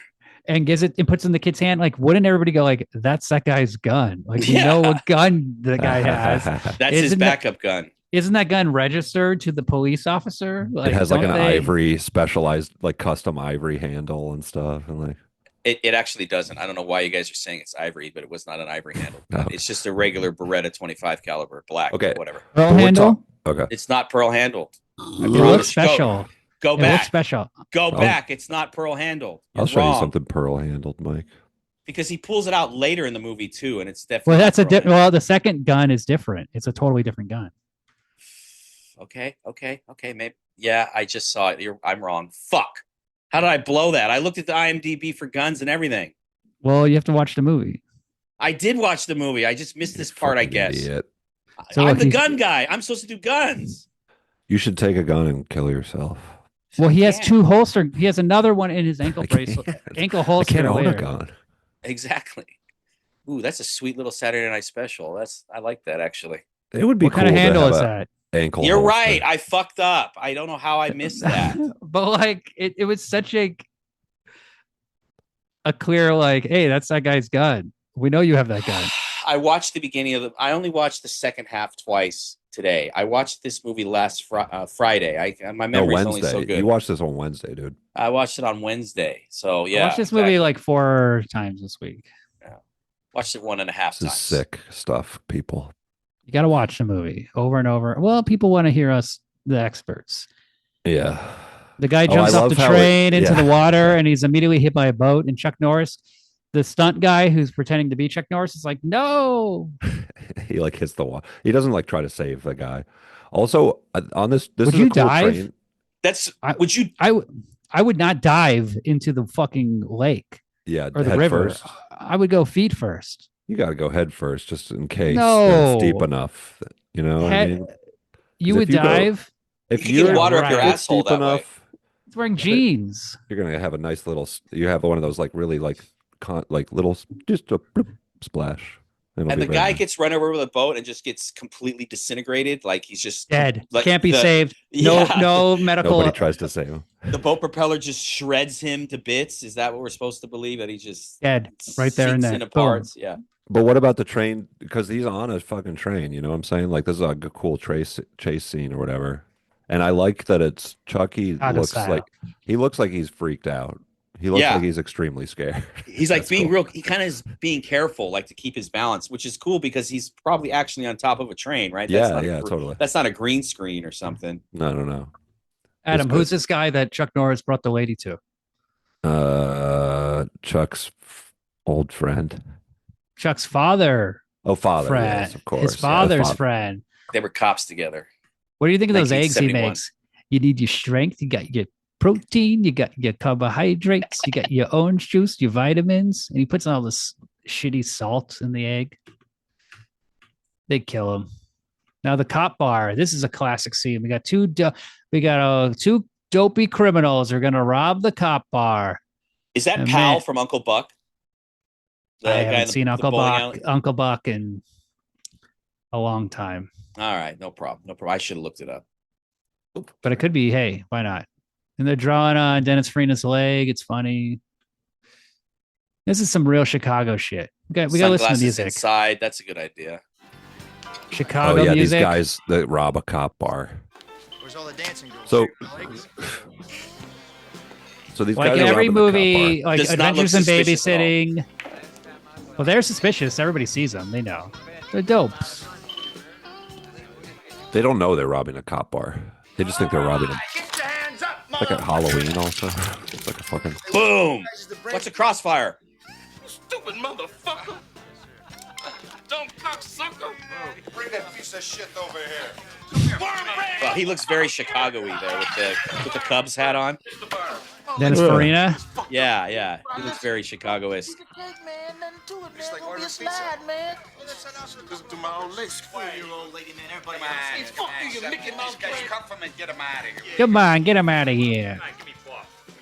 and gives it and puts it in the kid's hand. Like, wouldn't everybody go like, "That's that guy's gun"? Like, we know what gun the guy has. That's his Isn't backup gun. Isn't that gun registered to the police officer? Like, It has like don't an they- ivory, specialized, like custom ivory handle and stuff. And like, It actually doesn't. I don't know why you guys are saying it's ivory, but it was not an ivory handle. No. It's just a regular Beretta 25 caliber, black, Okay. whatever. pearl But we're handle? okay. It's not pearl handled. It promise. looks special. Go It back. looks special. Go I'll- back. It's not pearl handled. You're I'll show wrong. you something pearl handled, Mike. Because he pulls it out later in the movie too, and it's definitely. Well, that's a not pearl well. The second gun is different. It's a totally different gun. handled. Okay. Maybe. Yeah, I just saw it. I'm wrong. Fuck. How did I blow that? I looked at the IMDb for guns and everything. Well, you have to watch the movie. I did watch the movie. I just missed this part, I Fucking guess. idiot. So I'm look, the he's- gun guy. I'm supposed to do guns. You should take a gun and kill yourself. Well, he has can't. two holster. He has another one in his ankle I can't. bracelet, ankle I holster. can't own a later. gun. Exactly. Ooh, that's a sweet little Saturday night special. I like that actually. It would be What cool kind of to handle have is a that? ankle. You're holster. right. I fucked up. I don't know how I missed that. But like, it was such a clear like, hey, that's that guy's gun. We know you have that gun. I watched the beginning of I only watched the second half twice today. I watched this movie last Friday. My No, memory is only Wednesday. so good. You watched this on Wednesday, dude. I watched it on Wednesday. So yeah, I watched this movie like 4 times this week. watched it 1.5 This times. is sick stuff, people. You got to watch the movie over and over. Well, people want to hear us, the experts. Yeah. The guy I jumps off love the how it- train into yeah. the water and he's immediately hit by a boat. And Chuck Norris, the stunt guy who's pretending to be Chuck Norris, is like, no. He like hits the wall. He doesn't like try to save the guy. Also, on this Would is you a cool dive? train. That's I- would you I would not dive into the fucking lake Yeah, or the head river. first. I would go feet first. You got to go head first, just in case No. it's deep enough. You know what I Head- mean? You 'Cause would if you go- dive. If You can get water up your if it's asshole deep that way. enough, It's wearing jeans. you're gonna have a nice little. You have one of those like really like little just a bloop, splash. It'll and be the very guy nice. gets run over with a boat and just gets completely disintegrated, like he's just Dead. like Can't be the- saved. No, Yeah. no medical. Nobody tries to save him. The boat propeller just shreds him to bits. Is that what we're supposed to believe? That he just Dead. Right there and sinks then. into Boom. parts? Yeah. But what about the train? Because he's on a fucking train. You know what I'm saying? Like this is a cool chase scene or whatever. And I like that it's Chucky Chicago looks style. like he looks like he's freaked out. He looks Yeah. like he's extremely scared. He's like That's being cool. real. He kind of is being careful, like to keep his balance, which is cool because he's probably actually on top of a train, right? Yeah, not yeah, totally. That's not a green screen or something. No. Adam, It's who's good. this guy that Chuck Norris brought the lady to? Chuck's old friend. Chuck's father Oh, father. friend. Yes, of course. His Yeah, father's father. friend. They were cops together. What do you think of those eggs he 1971. makes? You need your strength. You got your protein. You got your carbohydrates. You got your orange juice, your vitamins. And he puts all this shitty salt in the egg. They kill him. Now the cop bar. This is a classic scene. We got two dopey criminals are gonna rob the cop bar. Is that Oh, Pal man. from Uncle Buck? The I guy in haven't the- seen the Uncle bowling Buck, alley? Uncle Buck in a long time. All right, no problem. No problem. I should have looked it up. But it could be, hey, why not? And they're drawing on Dennis Farina's leg. It's funny. This is some real Chicago shit. We got to listen to Sunglasses music. inside. That's a good idea. Chicago yeah, music. these guys that rob a cop bar. Where's all the dancing girls? So these Like guys in are every robbing a cop movie, bar. like Does not look Adventures in suspicious at all. Babysitting. Well, they're suspicious. Everybody sees them. They know. They're dopes. They don't know they're robbing a cop bar. They just think they're robbing a Get your hands up, like at Halloween also. It's like a fucking Boom. What's a crossfire? stupid motherfucker! Dumb cocksucker! Bring that piece of shit over here. Well, he looks very Chicago-y there with the Cubs hat on. Dennis Farina. Yeah. He looks very Chicago-esque. It's like ordering pizza. Listen to my old lady. Four-year-old lady, man. Everybody else. Fuck you, you Mickey Mouse. These guys come from and get them out of here. Come on, get him out of here. Give me four.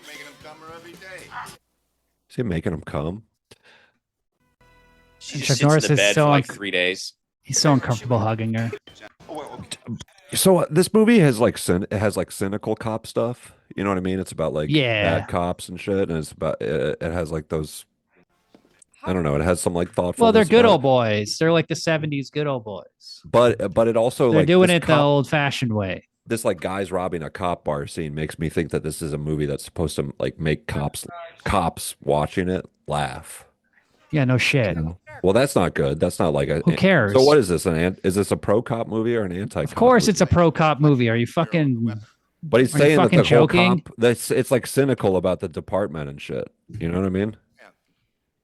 Making them come every day. is he making them come? She Chuck just sits Norris in the is bed so for like unc- 3 days. He's so uncomfortable hugging her. So this movie has like it has like cynical cop stuff. You know what I mean? It's about like Yeah. bad cops and shit, and it's about it has like those. I don't know. It has some like thoughtful. Well, they're good old boys. They're like the '70s good old boys. But it also They're like doing this it the old-fashioned way. this like guys robbing a cop bar scene makes me think that this is a movie that's supposed to like make cops watching it laugh. Yeah, no shit. Well, that's not good. That's not like a. Who cares? So what is this? Is this a pro cop movie or an anti? Of course, it's a pro cop movie. Are you fucking? But he's Are you saying that fucking the whole joking? cop that's it's like cynical about the department and shit. You know what I mean?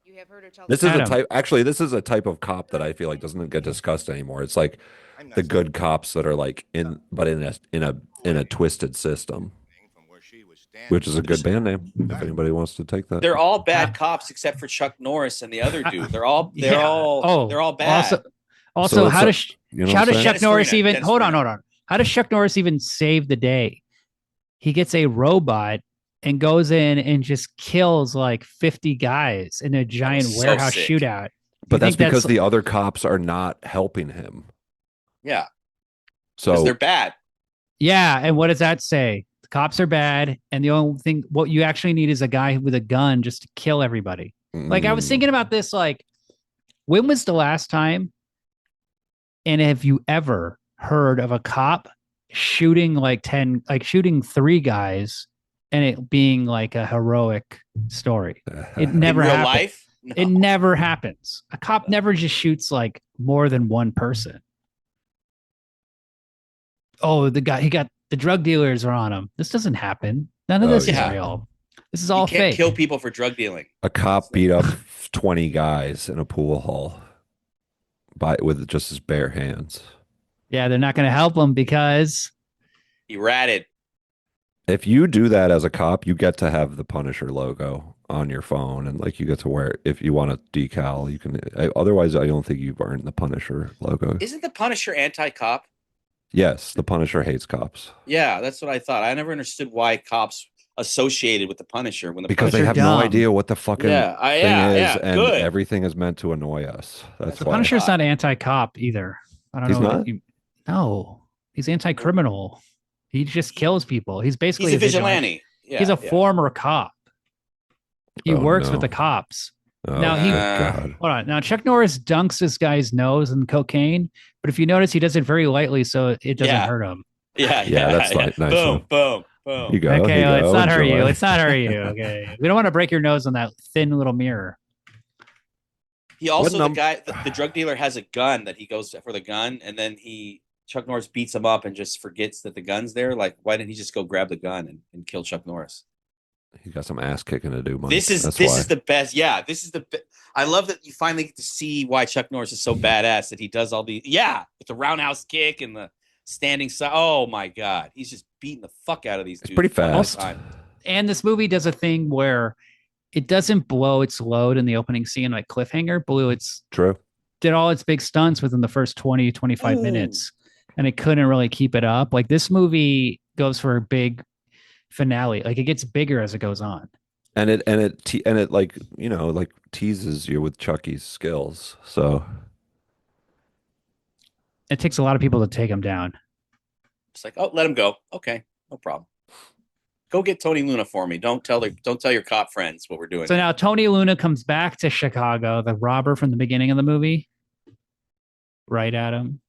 You have heard her tell This is a Adam. type. Actually, this is a type of cop that I feel like doesn't get discussed anymore. It's like the good cops that are like but in a twisted system, which is a good band name if anybody wants to take that. They're all bad cops except for Chuck Norris and the other dude. They're all bad. Also, So how it's does you know how what I'm does saying? Chuck Dennis Norris Farina, even Dennis hold Farina. on? How does Chuck Norris even save the day? He gets a robot and goes in and just kills like 50 guys in a giant so warehouse sick. shootout. But You that's think because the other cops are not helping him. Yeah, because So they're bad. Yeah, and what does that say? The cops are bad, and the only thing what you actually need is a guy with a gun just to kill everybody. Like I was thinking about this, like when was the last time? And have you ever heard of a cop shooting shooting 3 guys and it being like a heroic story? It never In real happens. life, no. It never happens. A cop never just shoots like more than one person. Oh, the drug dealers are on him. This doesn't happen. None of this yeah. is real. This is You all can't fake. kill people for drug dealing. a cop beat up 20 guys in a pool hall with just his bare hands. Yeah, they're not going to help him because He ratted. If you do that as a cop, you get to have the Punisher logo on your phone, and like you get to wear it. If you want a decal, you can. Otherwise, I don't think you've earned the Punisher logo. Isn't the Punisher anti-cop? Yes, the Punisher hates cops Yeah, that's what I thought. I never understood why cops associated with the Punisher when the because they Punisher have no dumb. idea what the fucking Yeah, thing is, and good. everything is meant to annoy us. That's the why. Punisher's not anti-cop either. I don't He's know. not? No, he's anti-criminal. He just kills people. He's basically He's a vigilante. Yeah, he's a yeah. former cop. He Oh, works no. with the cops. Oh, Now he- good God. Hold on. Now Chuck Norris dunks this guy's nose in cocaine, but if you notice, he does it very lightly, so it doesn't Yeah. hurt him. Yeah, that's nice Boom, one. boom. Here you go. Okay, here you let's go. not hurt Enjoy. you. Let's not hurt you. Okay, we don't want to break your nose on that thin little mirror. He also, What the guy, the drug dealer has a gun that he goes for the gun, and then Chuck Norris beats him up and just forgets that the gun's there. Like, why didn't he just go grab the gun and kill Chuck Norris? He got some ass kicking to do, Mike. This is the best. Yeah, this is I love that you finally get to see why Chuck Norris is so badass that he does all the with the roundhouse kick and the standing side. Oh my God, he's just beating the fuck out of these dudes. pretty all the fast. time. And this movie does a thing where it doesn't blow its load in the opening scene like Cliffhanger True. did all its big stunts within the first 20, 25 Ooh. minutes, and it couldn't really keep it up. Like this movie goes for a big finale. Like it gets bigger as it goes on. And it like like teases you with Chucky's skills. So It takes a lot of people to take him down. It's like, oh, let him go. Okay, no problem. Go get Tony Luna for me. Don't tell your cop friends what we're doing. So now Tony Luna comes back to Chicago, the robber from the beginning of the movie. Right, Adam?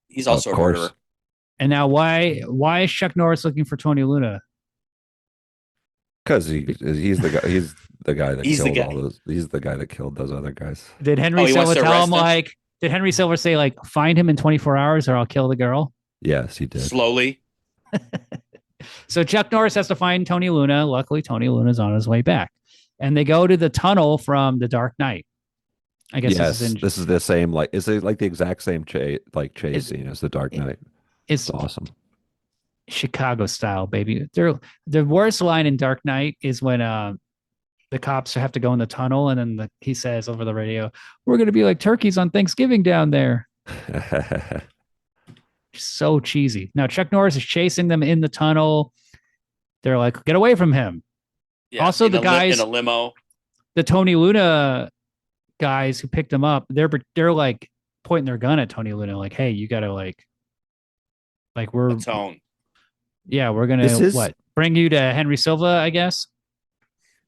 He's also Of a course. murderer. And now why is Chuck Norris looking for Tony Luna? Because he's the guy. He's the guy that He's the killed guy. all those. He's the guy that killed those other guys. Did Henry he wants Silva to tell arrest him him? like? Did Henry Silva say like, find him in 24 hours or I'll kill the girl? Yes, he did. Slowly. So Chuck Norris has to find Tony Luna. Luckily, Tony Luna's on his way back, and they go to the tunnel from The Dark Knight. I guess Yes, this is, this is the same. Like, is it like the exact same chase scene as The Dark Knight? it's It's awesome. Chicago style, baby. The worst line in Dark Knight is when the cops have to go in the tunnel, and then he says over the radio, "We're going to be like turkeys on Thanksgiving down there." So cheesy. Now Chuck Norris is chasing them in the tunnel. They're like, "Get away from him!" Yeah, Also, in the guys in a limo. The Tony Luna guys who picked him up, they're like pointing their gun at Tony Luna, like, "Hey, you got to like we're Tone. yeah, we're gonna This is- what bring you to Henry Silva, I guess."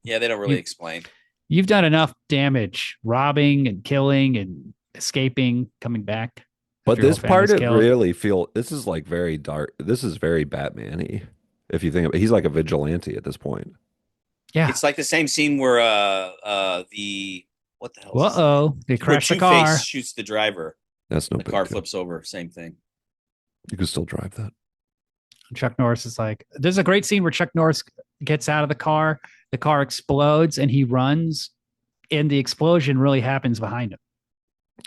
Yeah, they don't really You- explain. You've done enough damage, robbing and killing and escaping, coming back. But Your this whole part, family's it killed. really this is like very dark. This is very Batman-y. If you think of it, he's like a vigilante at this point. Yeah. It's like the same scene where the what the hell? is his name? Uh-oh. They Where crashed the Two-Face car. shoots the driver. That's no The big car deal. flips over. Same thing. You can still drive that. Chuck Norris is like, there's a great scene where Chuck Norris gets out of the car explodes, and he runs, and the explosion really happens behind him.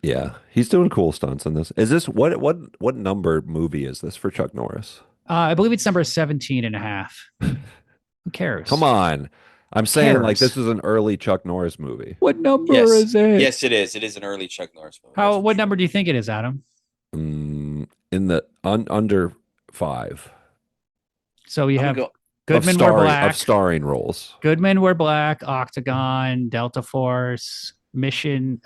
Yeah, he's doing cool stunts in this. Is this what number movie is this for Chuck Norris? I believe it's number 17 and a half. Who cares? Come on, I'm saying like cares? this is an early Chuck Norris movie. What number Yes. is it? Yes, it is. It is an early Chuck Norris movie. How? That's for What sure. number do you think it is, Adam? In the under 5 So you I'm have gonna go- Goodman of Wear starring, Black, of starring roles. Goodman Wear Black, Octagon, Delta Force, Mission,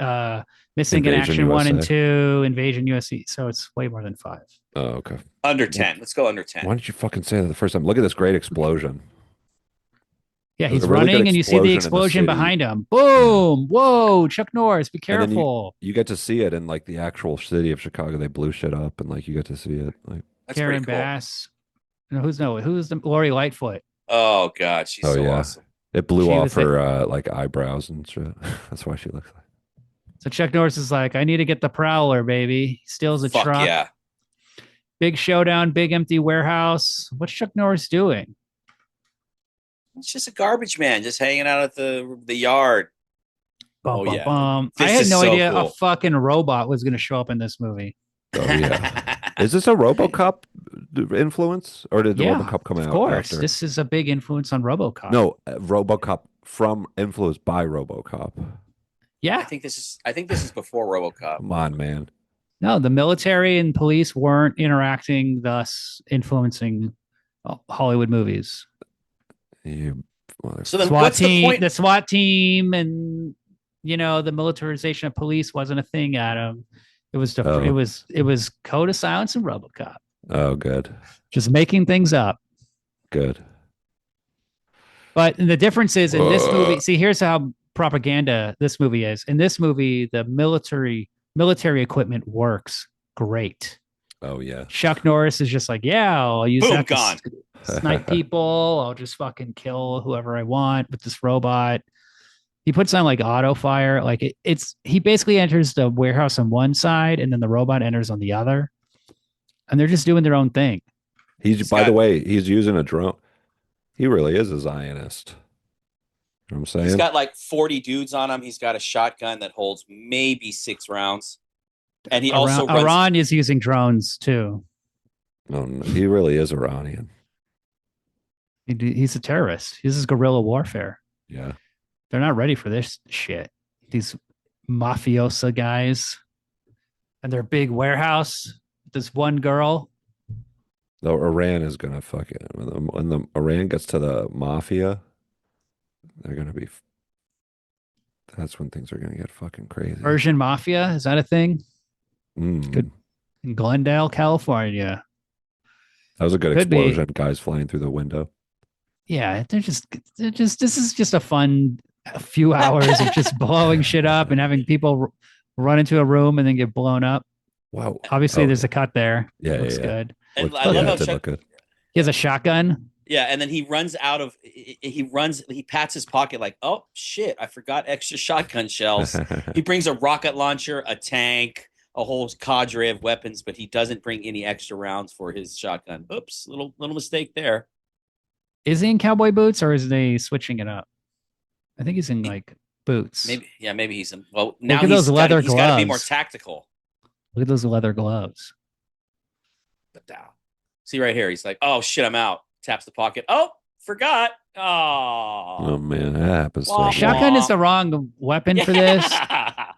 Missing in Invasion Action 1 and USA. 2, Invasion USC. So it's way more than 5. Oh, okay. Under 10. Let's go under 10. Why didn't you fucking say that the first time? Look at this great explosion. Yeah, There's he's a really good running, and you see the explosion in the explosion city. behind him. Boom! Whoa, Chuck Norris, be And then careful. You get to see it in like the actual city of Chicago. They blew shit up, and like you get to see it. Like, That's Karen pretty cool. Bass. Who's the Lori Lightfoot? Oh God, she's Oh, so yeah. awesome. it blew She off was her like eyebrows and shit. That's why she looks like. So Chuck Norris is like, I need to get the Prowler, baby. He steals a Fuck truck. yeah. Big showdown, big empty warehouse. What's Chuck Norris doing? It's just a garbage man just hanging out at the yard. Bum, Oh, bum, yeah. bum. I This had is no so idea a cool. fucking robot was going to show up in this movie. Oh yeah. Is this a RoboCop influence, or did Yeah, RoboCop come out Of course, after? this is a big influence on RoboCop. No, RoboCop influenced by RoboCop. I Yeah, think this is before RoboCop. Come on, man. no, the military and police weren't interacting, thus influencing Hollywood movies. You, So then, SWAT what's team, the point? the SWAT team, and the militarization of police wasn't a thing, Adam. It was Oh. it was Code of Silence and RoboCop, oh, good, just making things up. good. But the difference is in this movie. See, here's how propaganda this movie is. In this movie, the military equipment works great. Oh yeah. Chuck Norris is just like, yeah, I'll use Boom, that to gone. snipe people. I'll just fucking kill whoever I want with this robot. He puts on like auto fire. Like he basically enters the warehouse on one side, and then the robot enters on the other, and they're just doing their own thing. He's by the way, he's using a drone. He really is a Zionist. You know what I'm saying? He's got like 40 dudes on him. He's got a shotgun that holds maybe 6 rounds, and he also runs. Iran is using drones too. no, he really is Iranian. He's a terrorist. This is guerrilla warfare. Yeah. They're not ready for this shit. These mafiosa guys and their big warehouse. This one girl. Though Iran is gonna fucking when the Iran gets to the mafia, they're gonna be. That's when things are gonna get fucking crazy. Persian mafia. Is that a thing? Mm. Good. In Glendale, California. That was a good Could be. explosion. Guys flying through the window. Yeah, this is just a few hours of just blowing shit up and having people run into a room and then get blown up. Wow. Obviously, Oh, there's a cut there. yeah, Looks yeah. good. And Looked, I love yeah, how it did Chuck. look good. He has a shotgun. Yeah, and then he runs out of. He pats his pocket like, oh shit, I forgot extra shotgun shells. He brings a rocket launcher, a tank, a whole cadre of weapons, but he doesn't bring any extra rounds for his shotgun. Oops, little mistake there. Is he in cowboy boots or is they switching it up? I think he's in like boots. Maybe he's in. Well, now at those leather he's got to be more gloves. tactical. Look at those leather gloves. But now, see right here, he's like, oh shit, I'm out. Taps the pocket. Oh, forgot. Oh man, that happens. Wah, So Shotgun wah. is the wrong weapon for this.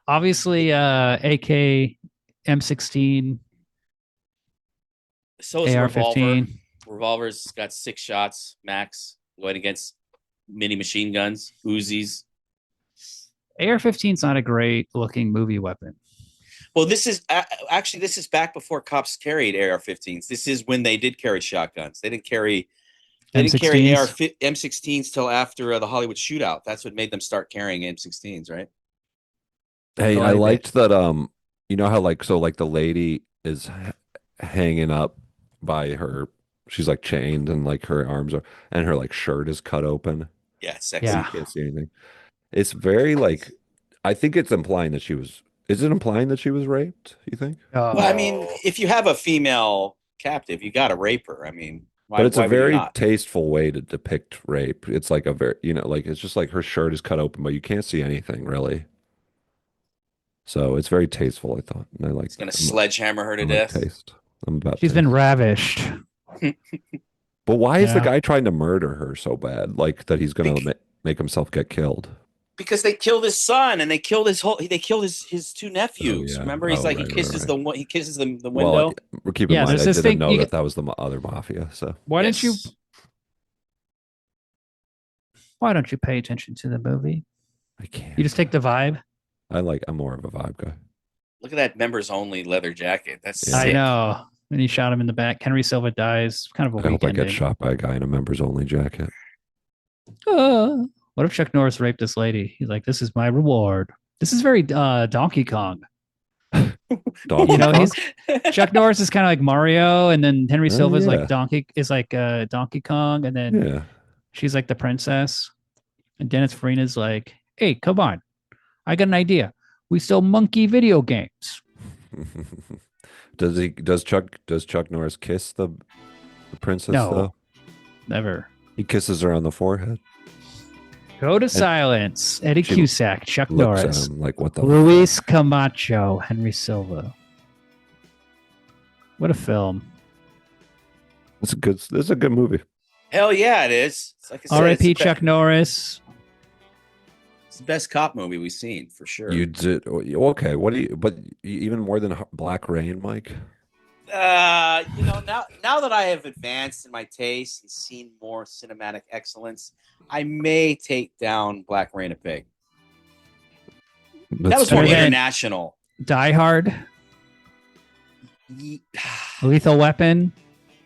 Obviously, AK, M16, So is AR-15. Revolver's got 6 shots max going against mini machine guns, Uzis. AR-15 is not a great looking movie weapon. Well, this is actually back before cops carried AR-15s. This is when they did carry shotguns. They didn't carry M16s? M16s till after the Hollywood shootout. That's what made them start carrying M16s, right? hey, Oh, I I liked that. You know how like the lady is hanging up by her. She's like chained and like her arms are and her like shirt is cut open. Yeah, sexy. So Yeah. you can't see anything. It's very like. I think it's implying that she was. Is it implying that she was raped? You think? Well, I mean, if you have a female captive, you got to rape her. I mean, But it's why a would you very not? tasteful way to depict rape. It's like a very, like it's just like her shirt is cut open, but you can't see anything really. So it's very tasteful, I thought. And I like It's gonna that. sledgehammer her to I like death. taste. I'm about She's taste. been ravished. But why is the Yeah. guy trying to murder her so bad? Like that he's going to make himself get killed? Because they killed his son and they killed his 2 nephews. yeah. Remember, he's Oh, like right, he right, kisses right. the window. Well, keep in Yeah, mind, there's I this didn't thing know you that was the other mafia. So Why Yes. don't you pay attention to the movie? I can't. You just take the vibe. I'm more of a vibe guy. Look at that members only leather jacket. That's Yeah. sick. I know. And he shot him in the back. Henry Silva dies. Kind of a I hope I get weekend. shot by a guy in a members only jacket. What if Chuck Norris raped this lady? He's like, this is my reward. This is very Donkey Kong. Donkey You know, Kong? Chuck Norris is kind of like Mario, and then Henry Oh, Silva is yeah. like Donkey Kong, and then Yeah. she's like the princess, and Dennis Farina's like, hey, come on, I got an idea. We sell monkey video games. Does Chuck Norris kiss the princess No. though? Never. He kisses her on the forehead. Go to silence. Eddie she Cusack, Chuck Looks Norris, at him like, what the Luis Camacho, Henry Silva. What a film. It's a good movie. Hell yeah, it is. It's like I said, R.I.P. it's the Chuck Norris. It's the best cop movie we've seen for sure. You did okay. But even more than Black Rain, Mike? Now that I have advanced in my taste and seen more cinematic excellence, I may take down Black Rain a peg. That was more better than- international. Die Hard. Lethal Weapon.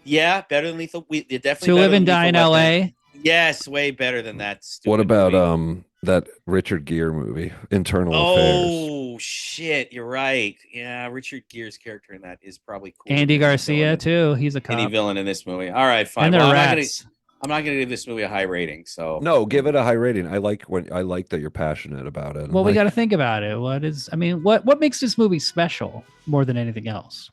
Yeah, better than Lethal. Definitely. To better Live than and Die in Lethal Weapon. L.A. Yes, way better than that. What stupid about movie. that Richard Gere movie, Internal Affairs? Oh shit, you're right. Yeah, Richard Gere's character in that is probably cool. Andy Garcia too. He's a Any cop. villain in this movie. All right, fine. And they're Well, rats. I'm not gonna give this movie a high rating. So No, give it a high rating. I like that you're passionate about it. Well, we Like, got to think about it. What makes this movie special more than anything else?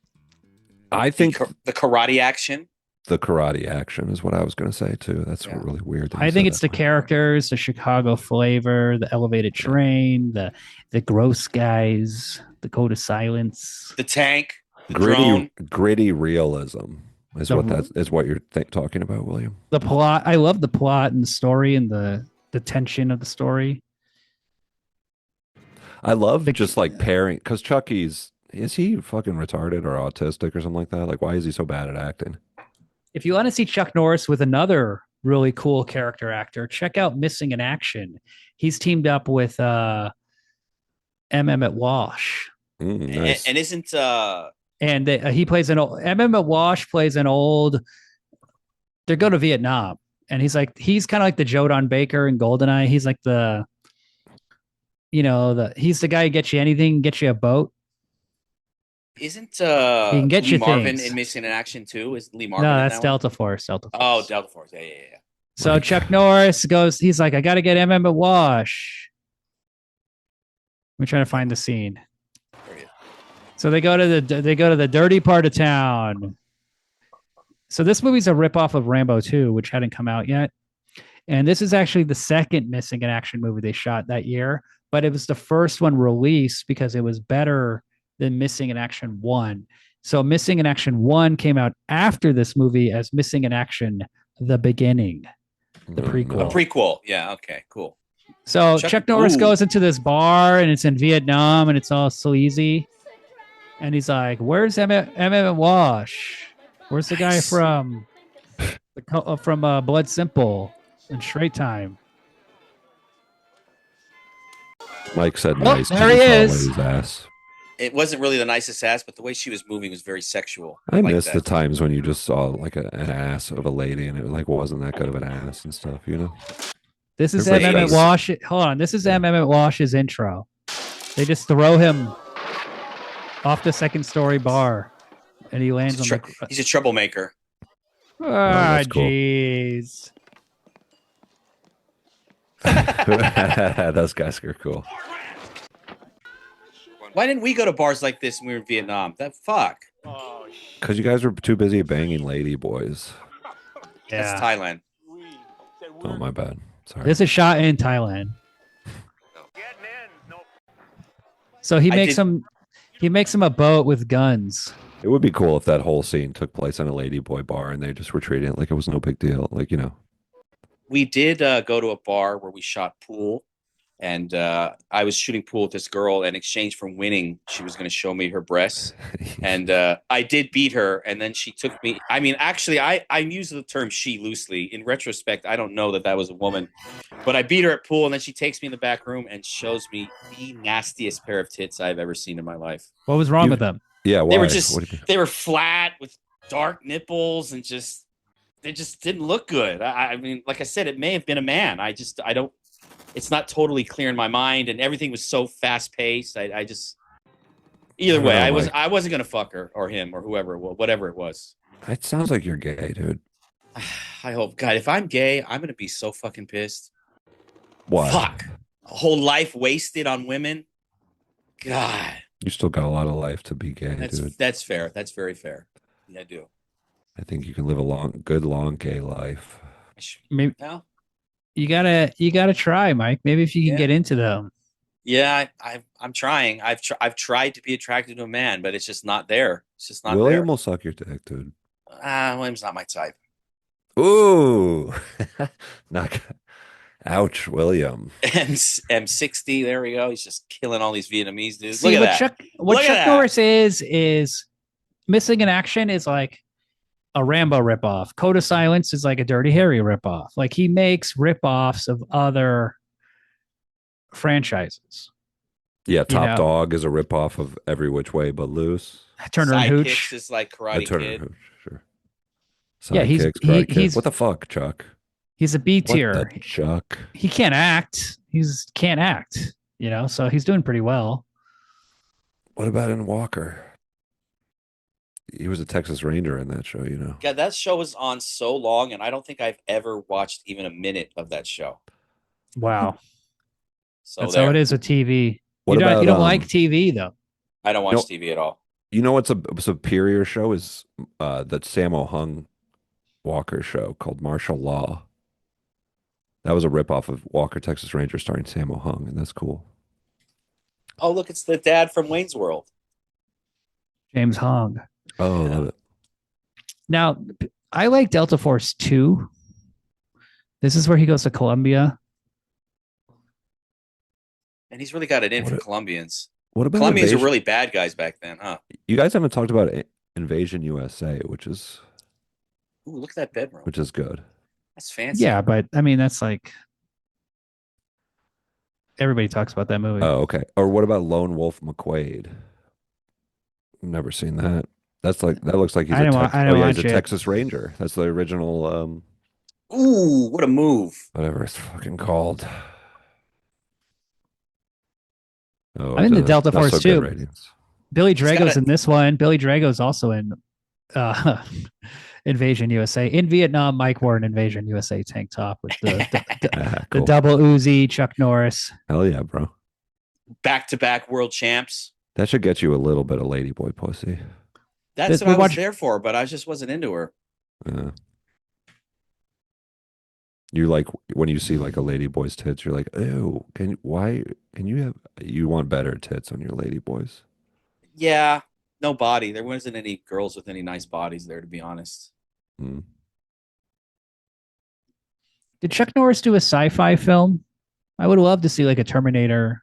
I think the karate action. the karate action is what I was going to say too. That's Yeah. really weird. that you I think said it's the that. characters, the Chicago flavor, the elevated train, the gross guys, the code of silence. The tank. The drone. Gritty realism is The- what you're talking about, William. The plot. I love the plot and the story and the tension of the story. I love The- just like pairing because Chucky's is he fucking retarded or autistic or something like that? Like, why is he so bad at acting? If you want to see Chuck Norris with another really cool character actor, check out Missing in Action. He's teamed up with Emmett Walsh. Nice. And isn't And he plays Emmett Walsh plays an old. They go to Vietnam, and he's kind of like the Jodan Baker in Goldeneye. He's like he's the guy who gets you anything, gets you a boat. Isn't He can get Lee you Marvin things. in Missing in Action too? Is Lee Marvin No, in that's that Delta Force. Delta Force. Oh, Delta Force. Yeah. So Like- Chuck Norris goes. He's like, I got to get Emmett Wash. We're trying to find the scene. So they go to the dirty part of town. So this movie's a ripoff of Rambo 2, which hadn't come out yet. And this is actually the second Missing in Action movie they shot that year, but it was the first one released because it was better than Missing in Action 1. So Missing in Action 1 came out after this movie as Missing in Action The Beginning, the prequel. A prequel. Yeah. Okay. Cool. So Chuck Norris goes into this bar and it's in Vietnam and it's all sleazy. And he's like, "Where's Emmett Wash? Where's the guy from Blood Simple and Straight Time?" Mike said Oh, nice. there he is. His ass. It wasn't really the nicest ass, but the way she was moving was very sexual. I like miss that. the times when you just saw like an ass of a lady and it like wasn't that good of an ass and stuff, you know? This is Everybody Emmett does. Wash. Hold on. This is Emmett Wash's intro. They just throw him off the second story bar and he lands on the. He's a troublemaker. Ah, that's cool. jeez. Those guys are cool. Why didn't we go to bars like this when we were in Vietnam? That fuck. Because you guys were too busy banging lady boys. That's Yeah. Thailand. Oh, my bad. Sorry. This is shot in Thailand. So he makes him a boat with guns. It would be cool if that whole scene took place in a ladyboy bar and they just were treating it like it was no big deal. Like, you know. We did go to a bar where we shot pool, and I was shooting pool with this girl. In exchange for winning, she was going to show me her breasts, and I did beat her. And then she took me. I mean, actually, I use the term "she" loosely. In retrospect, I don't know that was a woman, but I beat her at pool, and then she takes me in the back room and shows me the nastiest pair of tits I've ever seen in my life. What was wrong with them? Yeah, why? They were they were flat with dark nipples and they just didn't look good. I mean, like I said, it may have been a man. I don't, it's not totally clear in my mind, and everything was so fast paced. Either way, I wasn't going to fuck her or him or whatever it was. It sounds like you're gay, dude. I hope, God, if I'm gay, I'm going to be so fucking pissed. Why? Fuck. A whole life wasted on women. God. You still got a lot of life to be gay, dude. That's fair. That's very fair. Yeah, I do. I think you can live a good, long gay life. Maybe No? you gotta try, Mike. Maybe if you can get into them. Yeah, I'm trying. I've tried to be attracted to a man, but it's just not there. It's just not William there. will suck your dick, dude. William's not my type. Ooh. Ouch, William. M60, there we go. He's just killing all these Vietnamese dudes. See, Look at that. What Chuck Norris is Missing in Action is like a Rambo ripoff. Code of Silence is like a Dirty Harry ripoff. Like he makes ripoffs of other franchises. Yeah, Top Dog is a ripoff of Every Which Way But Loose. Turner and Hooch Sidekicks is like Karate Turner Kid. and Hooch, sure. Yeah, Sidekicks, Karate Kid. he's What the fuck, Chuck? He's a B tier. What the Chuck? He can't act. Can't act. So he's doing pretty well. What about in Walker? He was a Texas Ranger in that show, Yeah, that show was on so long, and I don't think I've ever watched even a minute of that show. Wow. So That's how it is with TV. What you about, don't like TV though. I don't watch TV at all. You know what's a superior show is that Sammo Hung Walker show called Martial Law. That was a ripoff of Walker, Texas Ranger starring Sammo Hung, and that's cool. Oh, look, it's the dad from Wayne's World. James Hong. Oh, love it. Now, I like Delta Force 2. This is where he goes to Colombia. And he's really got it in for Colombians. What about Colombians were really bad guys back then, huh? You guys haven't talked about Invasion USA, which is Ooh, look at that bedroom. Which is good. That's fancy. Yeah, but I mean, that's like everybody talks about that movie. Oh, okay. Or what about Lone Wolf McQuade? Never seen that. That looks like he's a Texas Ranger. That's the original Ooh, what a move. Whatever it's fucking called. Oh, I'm in the Delta not Force so good too. ratings. Billy He's got Drago's in this one. Billy Drago's also in uh, Invasion USA. In Vietnam, Mike wore an Invasion USA tank top with the Cool. double Uzi, Chuck Norris. Hell yeah, bro. back-to-back world champs. That should get you a little bit of ladyboy pussy. That's We what I was watched- there for, but I just wasn't into her. You like when you see like a ladyboy's tits, you're like, ew, you want better tits on your ladyboys? Yeah, no body. There wasn't any girls with any nice bodies there, to be honest. Mm. Did Chuck Norris do a sci-fi film? I would love to see like a Terminator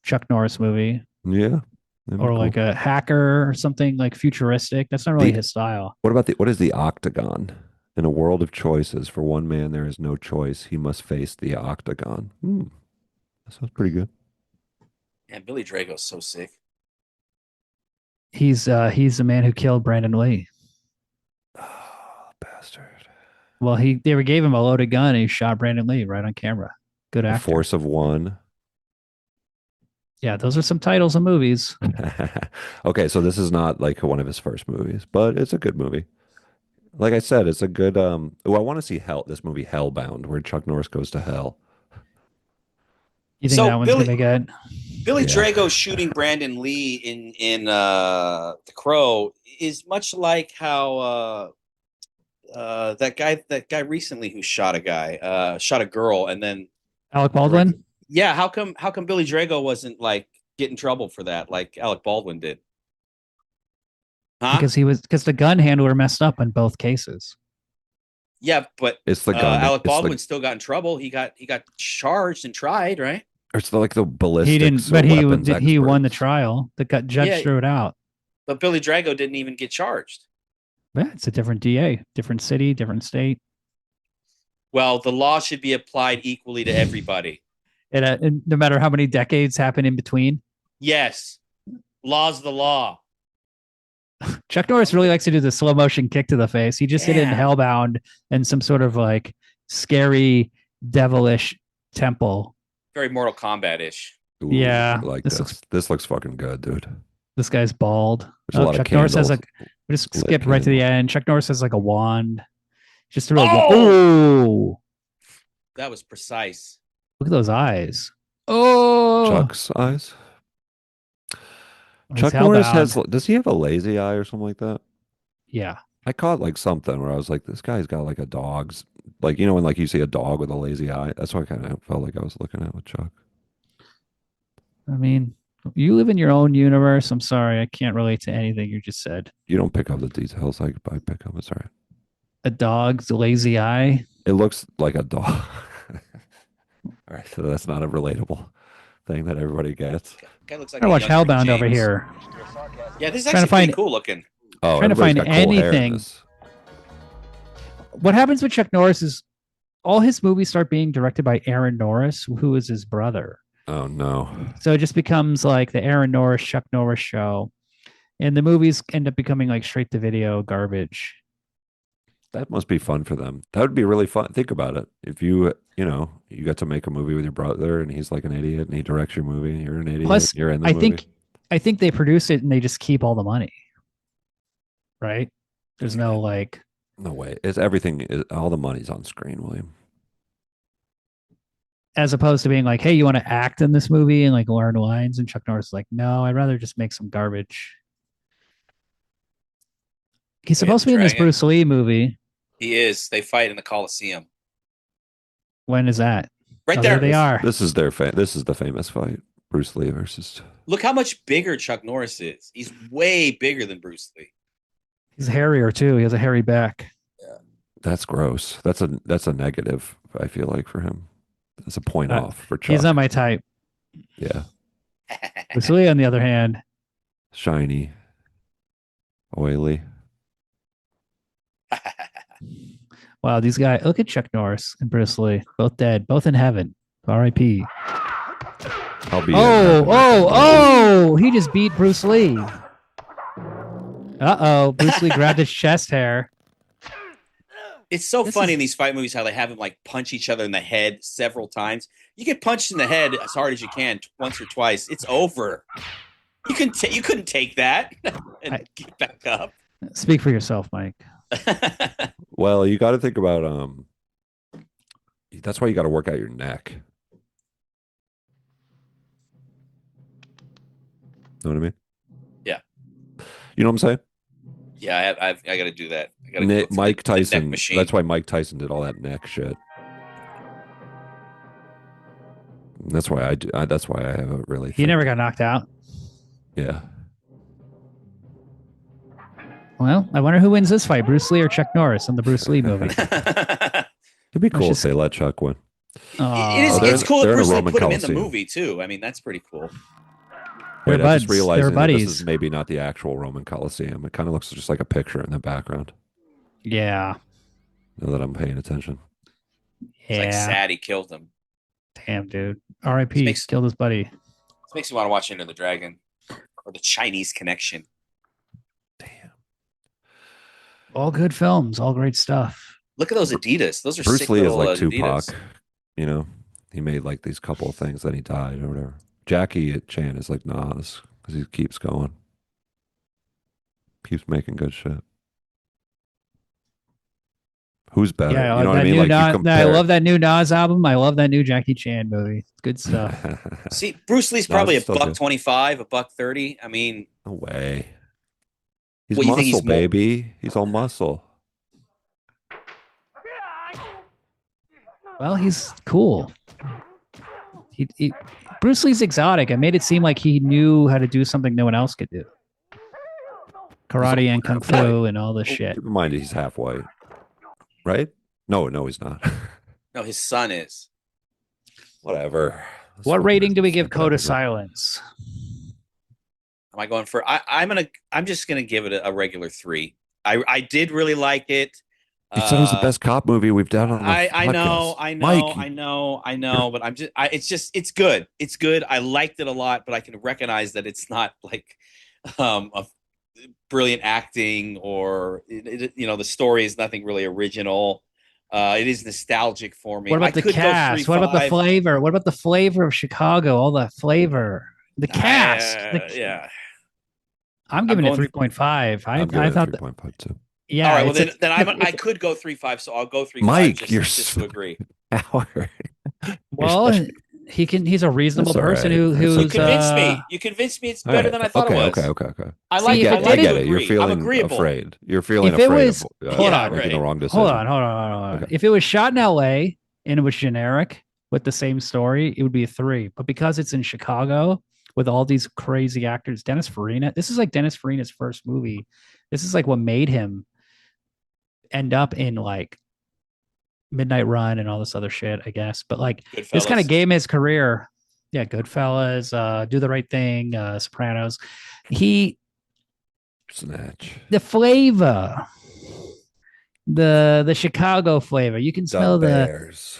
Chuck Norris movie Yeah. That'd be or cool. like a hacker or something like futuristic. That's not really his style. What is the octagon? In a world of choices, for one man there is no choice. He must face the octagon. That sounds pretty good. And Billy Drago's so sick. He's the man who killed Brandon Lee. Oh, bastard. Well, they gave him a loaded gun and he shot Brandon Lee right on camera. Good The actor. Force of One. Yeah, those are some titles of movies. Okay, so this is not like one of his first movies, but it's a good movie. Like I said, it's a good I want to see this movie Hellbound, where Chuck Norris goes to hell. You think So that one's gonna be good? Billy Yeah. Drago shooting Brandon Lee in The Crow is much like how that guy recently who shot a girl, and then Alec Baldwin? yeah, how come Billy Drago wasn't like get in trouble for that like Alec Baldwin did? Huh? Because the gun handler messed up in both cases. Yeah, but It's the gun. Alec It's the- Baldwin still got in trouble. He got charged and tried, right? Or it's like the ballistics. He didn't, but he won the trial. The judge Yeah. threw it out. But Billy Drago didn't even get charged. Yeah, it's a different DA, different city, different state. Well, the law should be applied equally to everybody. And no matter how many decades happen in between. Yes, law's the law. Chuck Norris really likes to do the slow motion kick to the face. He just did it in Yeah. Hellbound and some sort of like scary, devilish temple. Very Mortal Kombat-ish. Ooh, Yeah, I like this this. This looks fucking good, dude. This guy's bald. There's a lot of Chuck Norris has candles. we just Lit skipped right to the candles. end. Chuck Norris has like a wand. Just threw a Oh! oh, That was precise. look at those eyes. Oh, Chuck's eyes. He's Chuck Norris hellbound. does he have a lazy eye or something like that? Yeah. I caught like something where I was like, this guy's got like a dog's, like, when like you see a dog with a lazy eye. That's what I kind of felt like I was looking at with Chuck. I mean, you live in your own universe. I'm sorry, I can't relate to anything you just said. You don't pick up the details. I pick up. It's all right. A dog's lazy eye. It looks like a dog. All right, so that's not a relatable thing that everybody gets. Guy looks like I a watch young Rick Hellbound over James. here. Yeah, this is Trying to actually find- pretty cool looking. Oh, Trying to find everybody's got cool hair in anything. this. What happens with Chuck Norris is all his movies start being directed by Aaron Norris, who is his brother. Oh no. So it just becomes like the Aaron Norris, Chuck Norris show. And the movies end up becoming like straight to video garbage. That must be fun for them. That would be really fun. Think about it. If you got to make a movie with your brother and he's like an idiot and he directs your movie and you're an idiot, Plus, you're in the I movie. think they produce it and they just keep all the money. Right? There's no like No way. All the money's on screen, William. as opposed to being like, hey, you want to act in this movie and like learn lines? And Chuck Norris is like, no, I'd rather just make some garbage. He's supposed to be in this Dragon. Bruce Lee movie. He is. They fight in the Coliseum. When is that? Right Oh, there. they are. This is this is the famous fight. Bruce Lee versus Look how much bigger Chuck Norris is. He's way bigger than Bruce Lee. He's hairier too. He has a hairy back. That's gross. That's a negative, I feel like, for him. That's a point off for Chuck. He's not my type. Yeah. Bruce Lee, on the other hand, Shiny. Oily. wow, these guys. Look at Chuck Norris and Bruce Lee, both dead, both in heaven. R.I.P. I'll be Oh! He just beat Bruce Lee. Bruce Lee grabbed his chest hair. It's so This funny is- in these fight movies how they have them like punch each other in the head several times. You get punched in the head as hard as you can once or twice. It's over. You couldn't take that and get back up. Speak for yourself, Mike. Well, you got to think about that's why you got to work out your neck. Know what I mean? Yeah. You know what I'm saying? Yeah, I got to do that. I got to go Mike Tyson. neck machine. That's why Mike Tyson did all that neck shit. That's why I do. That's why I have a really. He never got knocked out. Yeah. Well, I wonder who wins this fight, Bruce Lee or Chuck Norris in the Bruce Lee movie. It'd be cool if they let Chuck win. It's cool that they're in a Bruce Lee Roman put him in Coliseum. the movie too. I mean, that's pretty cool. They're Wait, I buds. just realized They're that buddies. this is maybe not the actual Roman Coliseum. It kind of looks just like a picture in the background. Yeah. Now that I'm paying attention. It's like sad he killed him. Damn, dude. R.I.P. Killed his buddy. This makes me want to watch Enter the Dragon or The Chinese Connection. Damn. All good films. All great stuff. Look at those Adidas. Those are Bruce sick Lee is little, like Tupac. Adidas. You know, he made like these couple of things, then he died or whatever. Jackie Chan is like Nas because he keeps going, keeps making good shit. Who's better? Yeah, you know what I mean? Like you compare... I love that new Nas album. I love that new Jackie Chan movie. It's good stuff. See, Bruce Lee's probably Nas is still $125, $130. I mean, no way. He's What, you think muscle, he's more- baby. He's all muscle. Well, he's cool. Bruce Lee's exotic. I made it seem like he knew how to do something no one else could do. Karate and kung fu and all this shit. Keep in mind he's half white, right? No, he's not. no, his son is. Whatever. What rating do we give Code of Silence? Am I going for? I'm just gonna give it a regular 3. I did really like it. You said it was the best cop movie we've done on the podcast. I know, Mike, I know, but it's good. It's good. I liked it a lot, but I can recognize that it's not like a brilliant acting or the story is nothing really original. It is nostalgic for me. What about the cast? What about the flavor? What about the flavor of Chicago? All that flavor. The cast. Yeah. I'm giving it 3.5. I thought 3.5 too. Yeah. All right. Well, I could go 3.5, so I'll go 3.5. Mike, you're just to agree. Howard. Well, he's a reasonable person who's You convinced me. You convinced me. It's better than I thought it was. Okay. I like it. I get it. You're feeling I'm agreeable. afraid. You're feeling if it afraid was, of hold on, making the wrong decision. Hold on. Okay. If it was shot in L.A. and it was generic with the same story, it would be a 3. But because it's in Chicago with all these crazy actors, Dennis Farina. This is like Dennis Farina's first movie. This is like what made him end up in like Midnight Run and all this other shit, I guess. But like Goodfellas. this kind of gave him his career. Yeah, Goodfellas, Do the Right Thing, Sopranos. Snatch. The flavor, the Chicago flavor. You can smell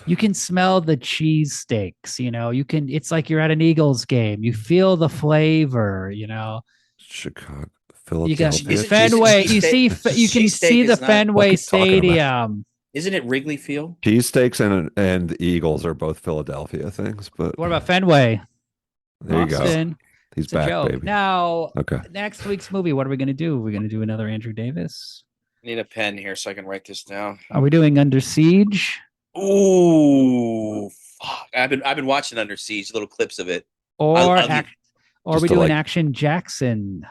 you can smell the cheesesteaks. It's like you're at an Eagles game. You feel the flavor. Chicago. You got Philadelphia. Fenway. You can see the Fenway Stadium. Isn't it Wrigley Field? Cheesesteaks and the Eagles are both Philadelphia things, but What about Fenway? there you go. Austin. He's It's a back, joke. baby. Now, Okay. next week's movie, what are we going to do? Are we going to do another Andrew Davis? I need a pen here so I can write this down. Are we doing Under Siege? Ooh, fuck! I've been watching Under Siege, little clips of it. Or I'll are we doing Action Jackson?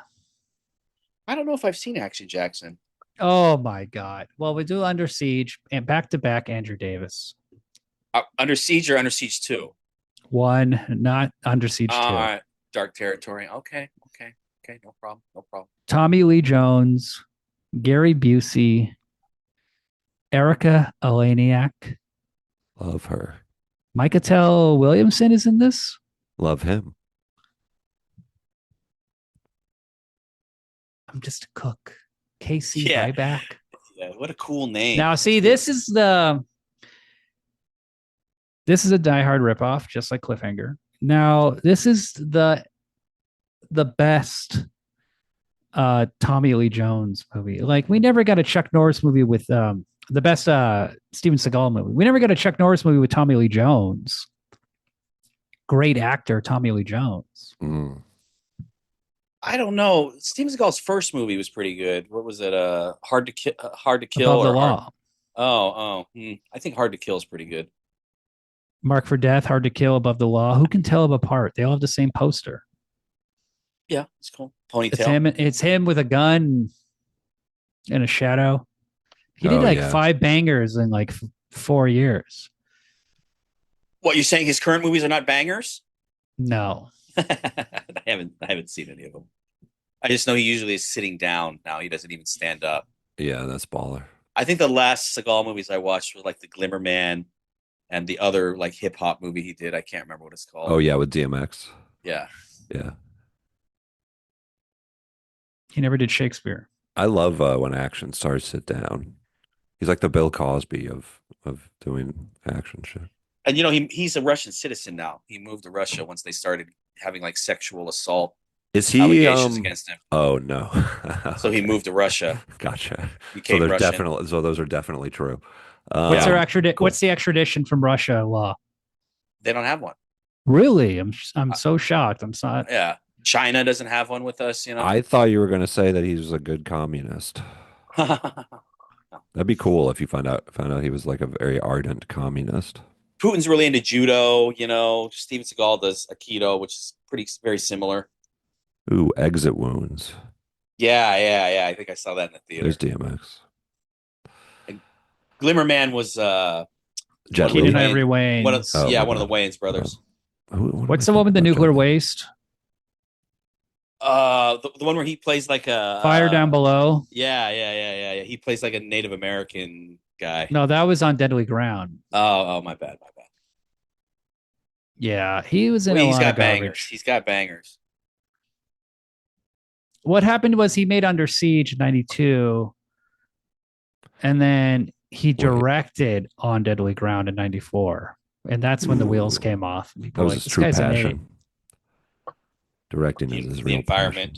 I don't know if I've seen Action Jackson. Oh my God. Well, we do Under Siege and back-to-back Andrew Davis. Under Siege or Under Siege 2? One, not Under Siege 2. Dark Territory. Okay. No problem. Tommy Lee Jones, Gary Busey, Erica Eleniak, Love her. Michael Williamson is in this. Love him. I'm just a cook. Casey Yeah. Ryback. Yeah, what a cool name. Now, see, this is a Die Hard ripoff, just like Cliffhanger. Now, this is the best Tommy Lee Jones movie. Like we never got a Chuck Norris movie with the best Steven Seagal movie. We never got a Chuck Norris movie with Tommy Lee Jones. Great actor, Tommy Lee Jones. Mm. I don't know. Steven Seagal's first movie was pretty good. What was it? Hard to Kill, Above the or Hard. Law. I think Hard to Kill is pretty good. Mark for Death, Hard to Kill, Above the Law. Who can tell them apart? They all have the same poster. Yeah, it's cool. It's Ponytail. him. It's him with a gun in a shadow. He did Oh, like yeah. 5 bangers in like 4 years. What, you're saying his current movies are not bangers? No, I haven't seen any of them. I just know he usually is sitting down now. He doesn't even stand up. Yeah, that's baller. I think the last Seagal movies I watched was like The Glimmer Man and the other like hip hop movie he did. I can't remember what it's called. Oh yeah, with DMX. Yeah. Yeah, he never did Shakespeare. I love when action stars sit down. He's like the Bill Cosby of doing action shit. And you know, he's a Russian citizen now. He moved to Russia once they started having like sexual assault Is he? allegations against him. Oh no. So he moved to Russia. Gotcha. Became So Russian. those are definitely true. What's Yeah. their Cool. What's the extradition from Russia law? They don't have one. Really? I'm so shocked. I'm sorry. Yeah. China doesn't have one with us, you know. I thought you were going to say that he was a good communist. That'd be cool if you found out he was like a very ardent communist. Putin's really into judo, you know. Steven Seagal does Aikido, which is very similar. Ooh, exit wounds. Yeah. I think I saw that in the theater. There's DMX. Glimmer Man was Jet Keaton Li. Keaton Wayne. Ivory Wayne. one of Oh, my one of the bad. Wayans brothers. What's the one with the nuclear waste? The one where he plays like a Fire Down Below. Yeah. He plays like a Native American guy. No, that was on Deadly Ground. Oh, my bad. Yeah, he was in Well, a he's lot got of bangers. garbage. He's got bangers. What happened was he made Under Siege in '92, and then he directed on Deadly Ground in '94, and that's when the wheels Ooh. came off. And That people was were like, his this true guy's an A. passion. Directing is his The real environment.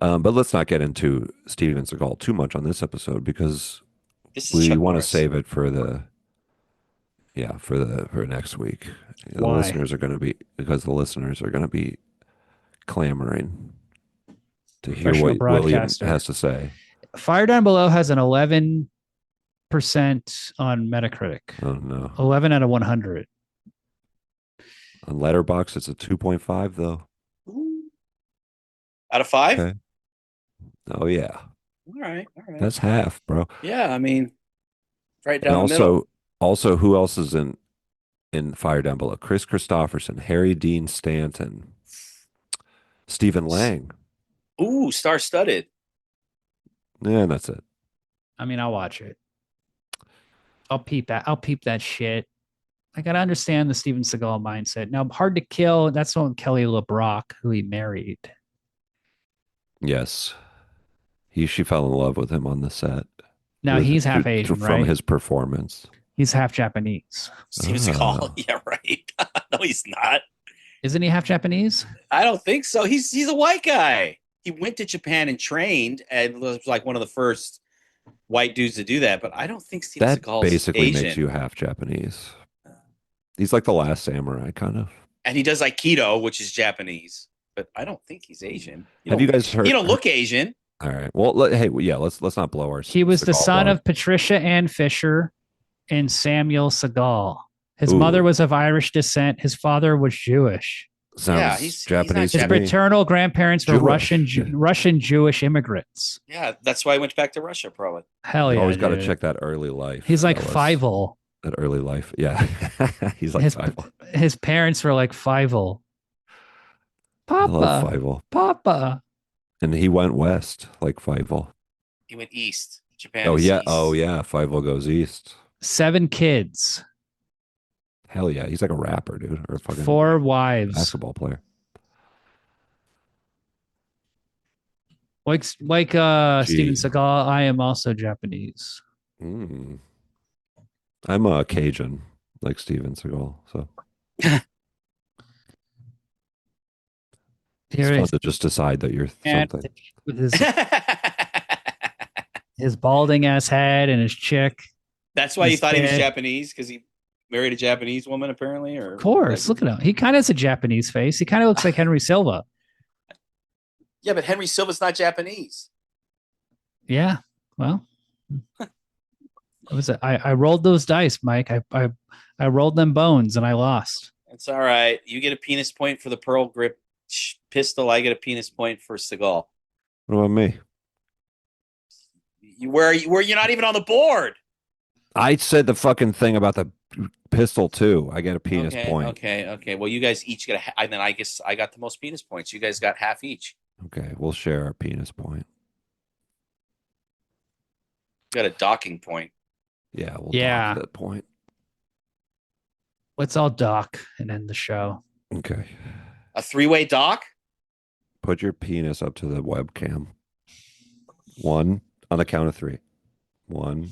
passion. But let's not get into Steven Seagal too much on this episode because This is we Chuck want to Norris. save it for for next week. The Why? listeners are going to be clamoring to hear Professional what William broadcaster. has to say. Fire Down Below has an 11% on Metacritic. Oh no. 11 out of 100. On Letterboxd, it's a 2.5 though. Out of 5? Okay. Oh yeah. All right. That's half, bro. Yeah, I mean, right And down the middle. also who else is in Fire Down Below? Chris Christopherson, Harry Dean Stanton, Stephen Lang. Ooh, star-studded. Yeah, that's it. I mean, I'll watch it. I'll peep that shit. I gotta understand the Steven Seagal mindset. Now, Hard to Kill, that's the one with Kelly LeBrock, who he married. Yes. She fell in love with him on the set. Now he's half Asian, from right? his performance. He's half Japanese. Steven Ah. Seagal. Yeah, right. No, he's not. Isn't he half Japanese? I don't think so. He's a white guy. He went to Japan and trained and was like one of the first white dudes to do that. But I don't think Steven That Seagal is basically Asian. makes you half Japanese. He's like the last samurai, kind of. And he does Aikido, which is Japanese. But I don't think he's Asian. Have you guys heard? You don't look Asian. All right. Well, let's not blow our. He was the Seagal son blow. of Patricia Ann Fisher and Samuel Seagal. His Ooh. mother was of Irish descent. His father was Jewish. Sounds Yeah, he's Japanese. not His to me. paternal grandparents were Jewish. Russian Jewish immigrants. Yeah, that's why I went back to Russia, probably. Hell You yeah. always got to dude. check that early life. He's like fellas. Fievel. That early life. Yeah. He's like His, Fievel. his parents were like Fievel. I love Papa. Fievel. Papa. And he went west like Fievel. He went east. Japan. Oh is yeah. east. Oh yeah. Fievel goes east. 7 kids. Hell yeah. He's like a rapper, dude. Or a fucking 4 wives. basketball player. Like Gee. Steven Seagal, I am also Japanese. Mm. I'm a Cajun, like Steven Seagal. So Yeah, It's fun to just decide that you're something. With his balding ass head and his chick. That's why you thought he was Japanese, because he married a Japanese woman, apparently. Or of course, look at him. He kind of has a Japanese face. He kind of looks like Henry Silva. Yeah, but Henry Silva's not Japanese. Yeah, well, I rolled those dice, Mike. I rolled them bones and I lost. It's all right. You get a penis point for the pearl grip pistol. I get a penis point for Seagal. What about me? Where you're not even on the board. I said the fucking thing about the pistol too. I get a penis point. Okay. Well, you guys each get and then I guess I got the most penis points. You guys got half each. Okay, we'll share our penis point. You got a docking point. Yeah, we'll dock that point. Let's all dock and end the show. Okay. A 3-way dock? Put your penis up to the webcam. 1 on the count of 3. 1,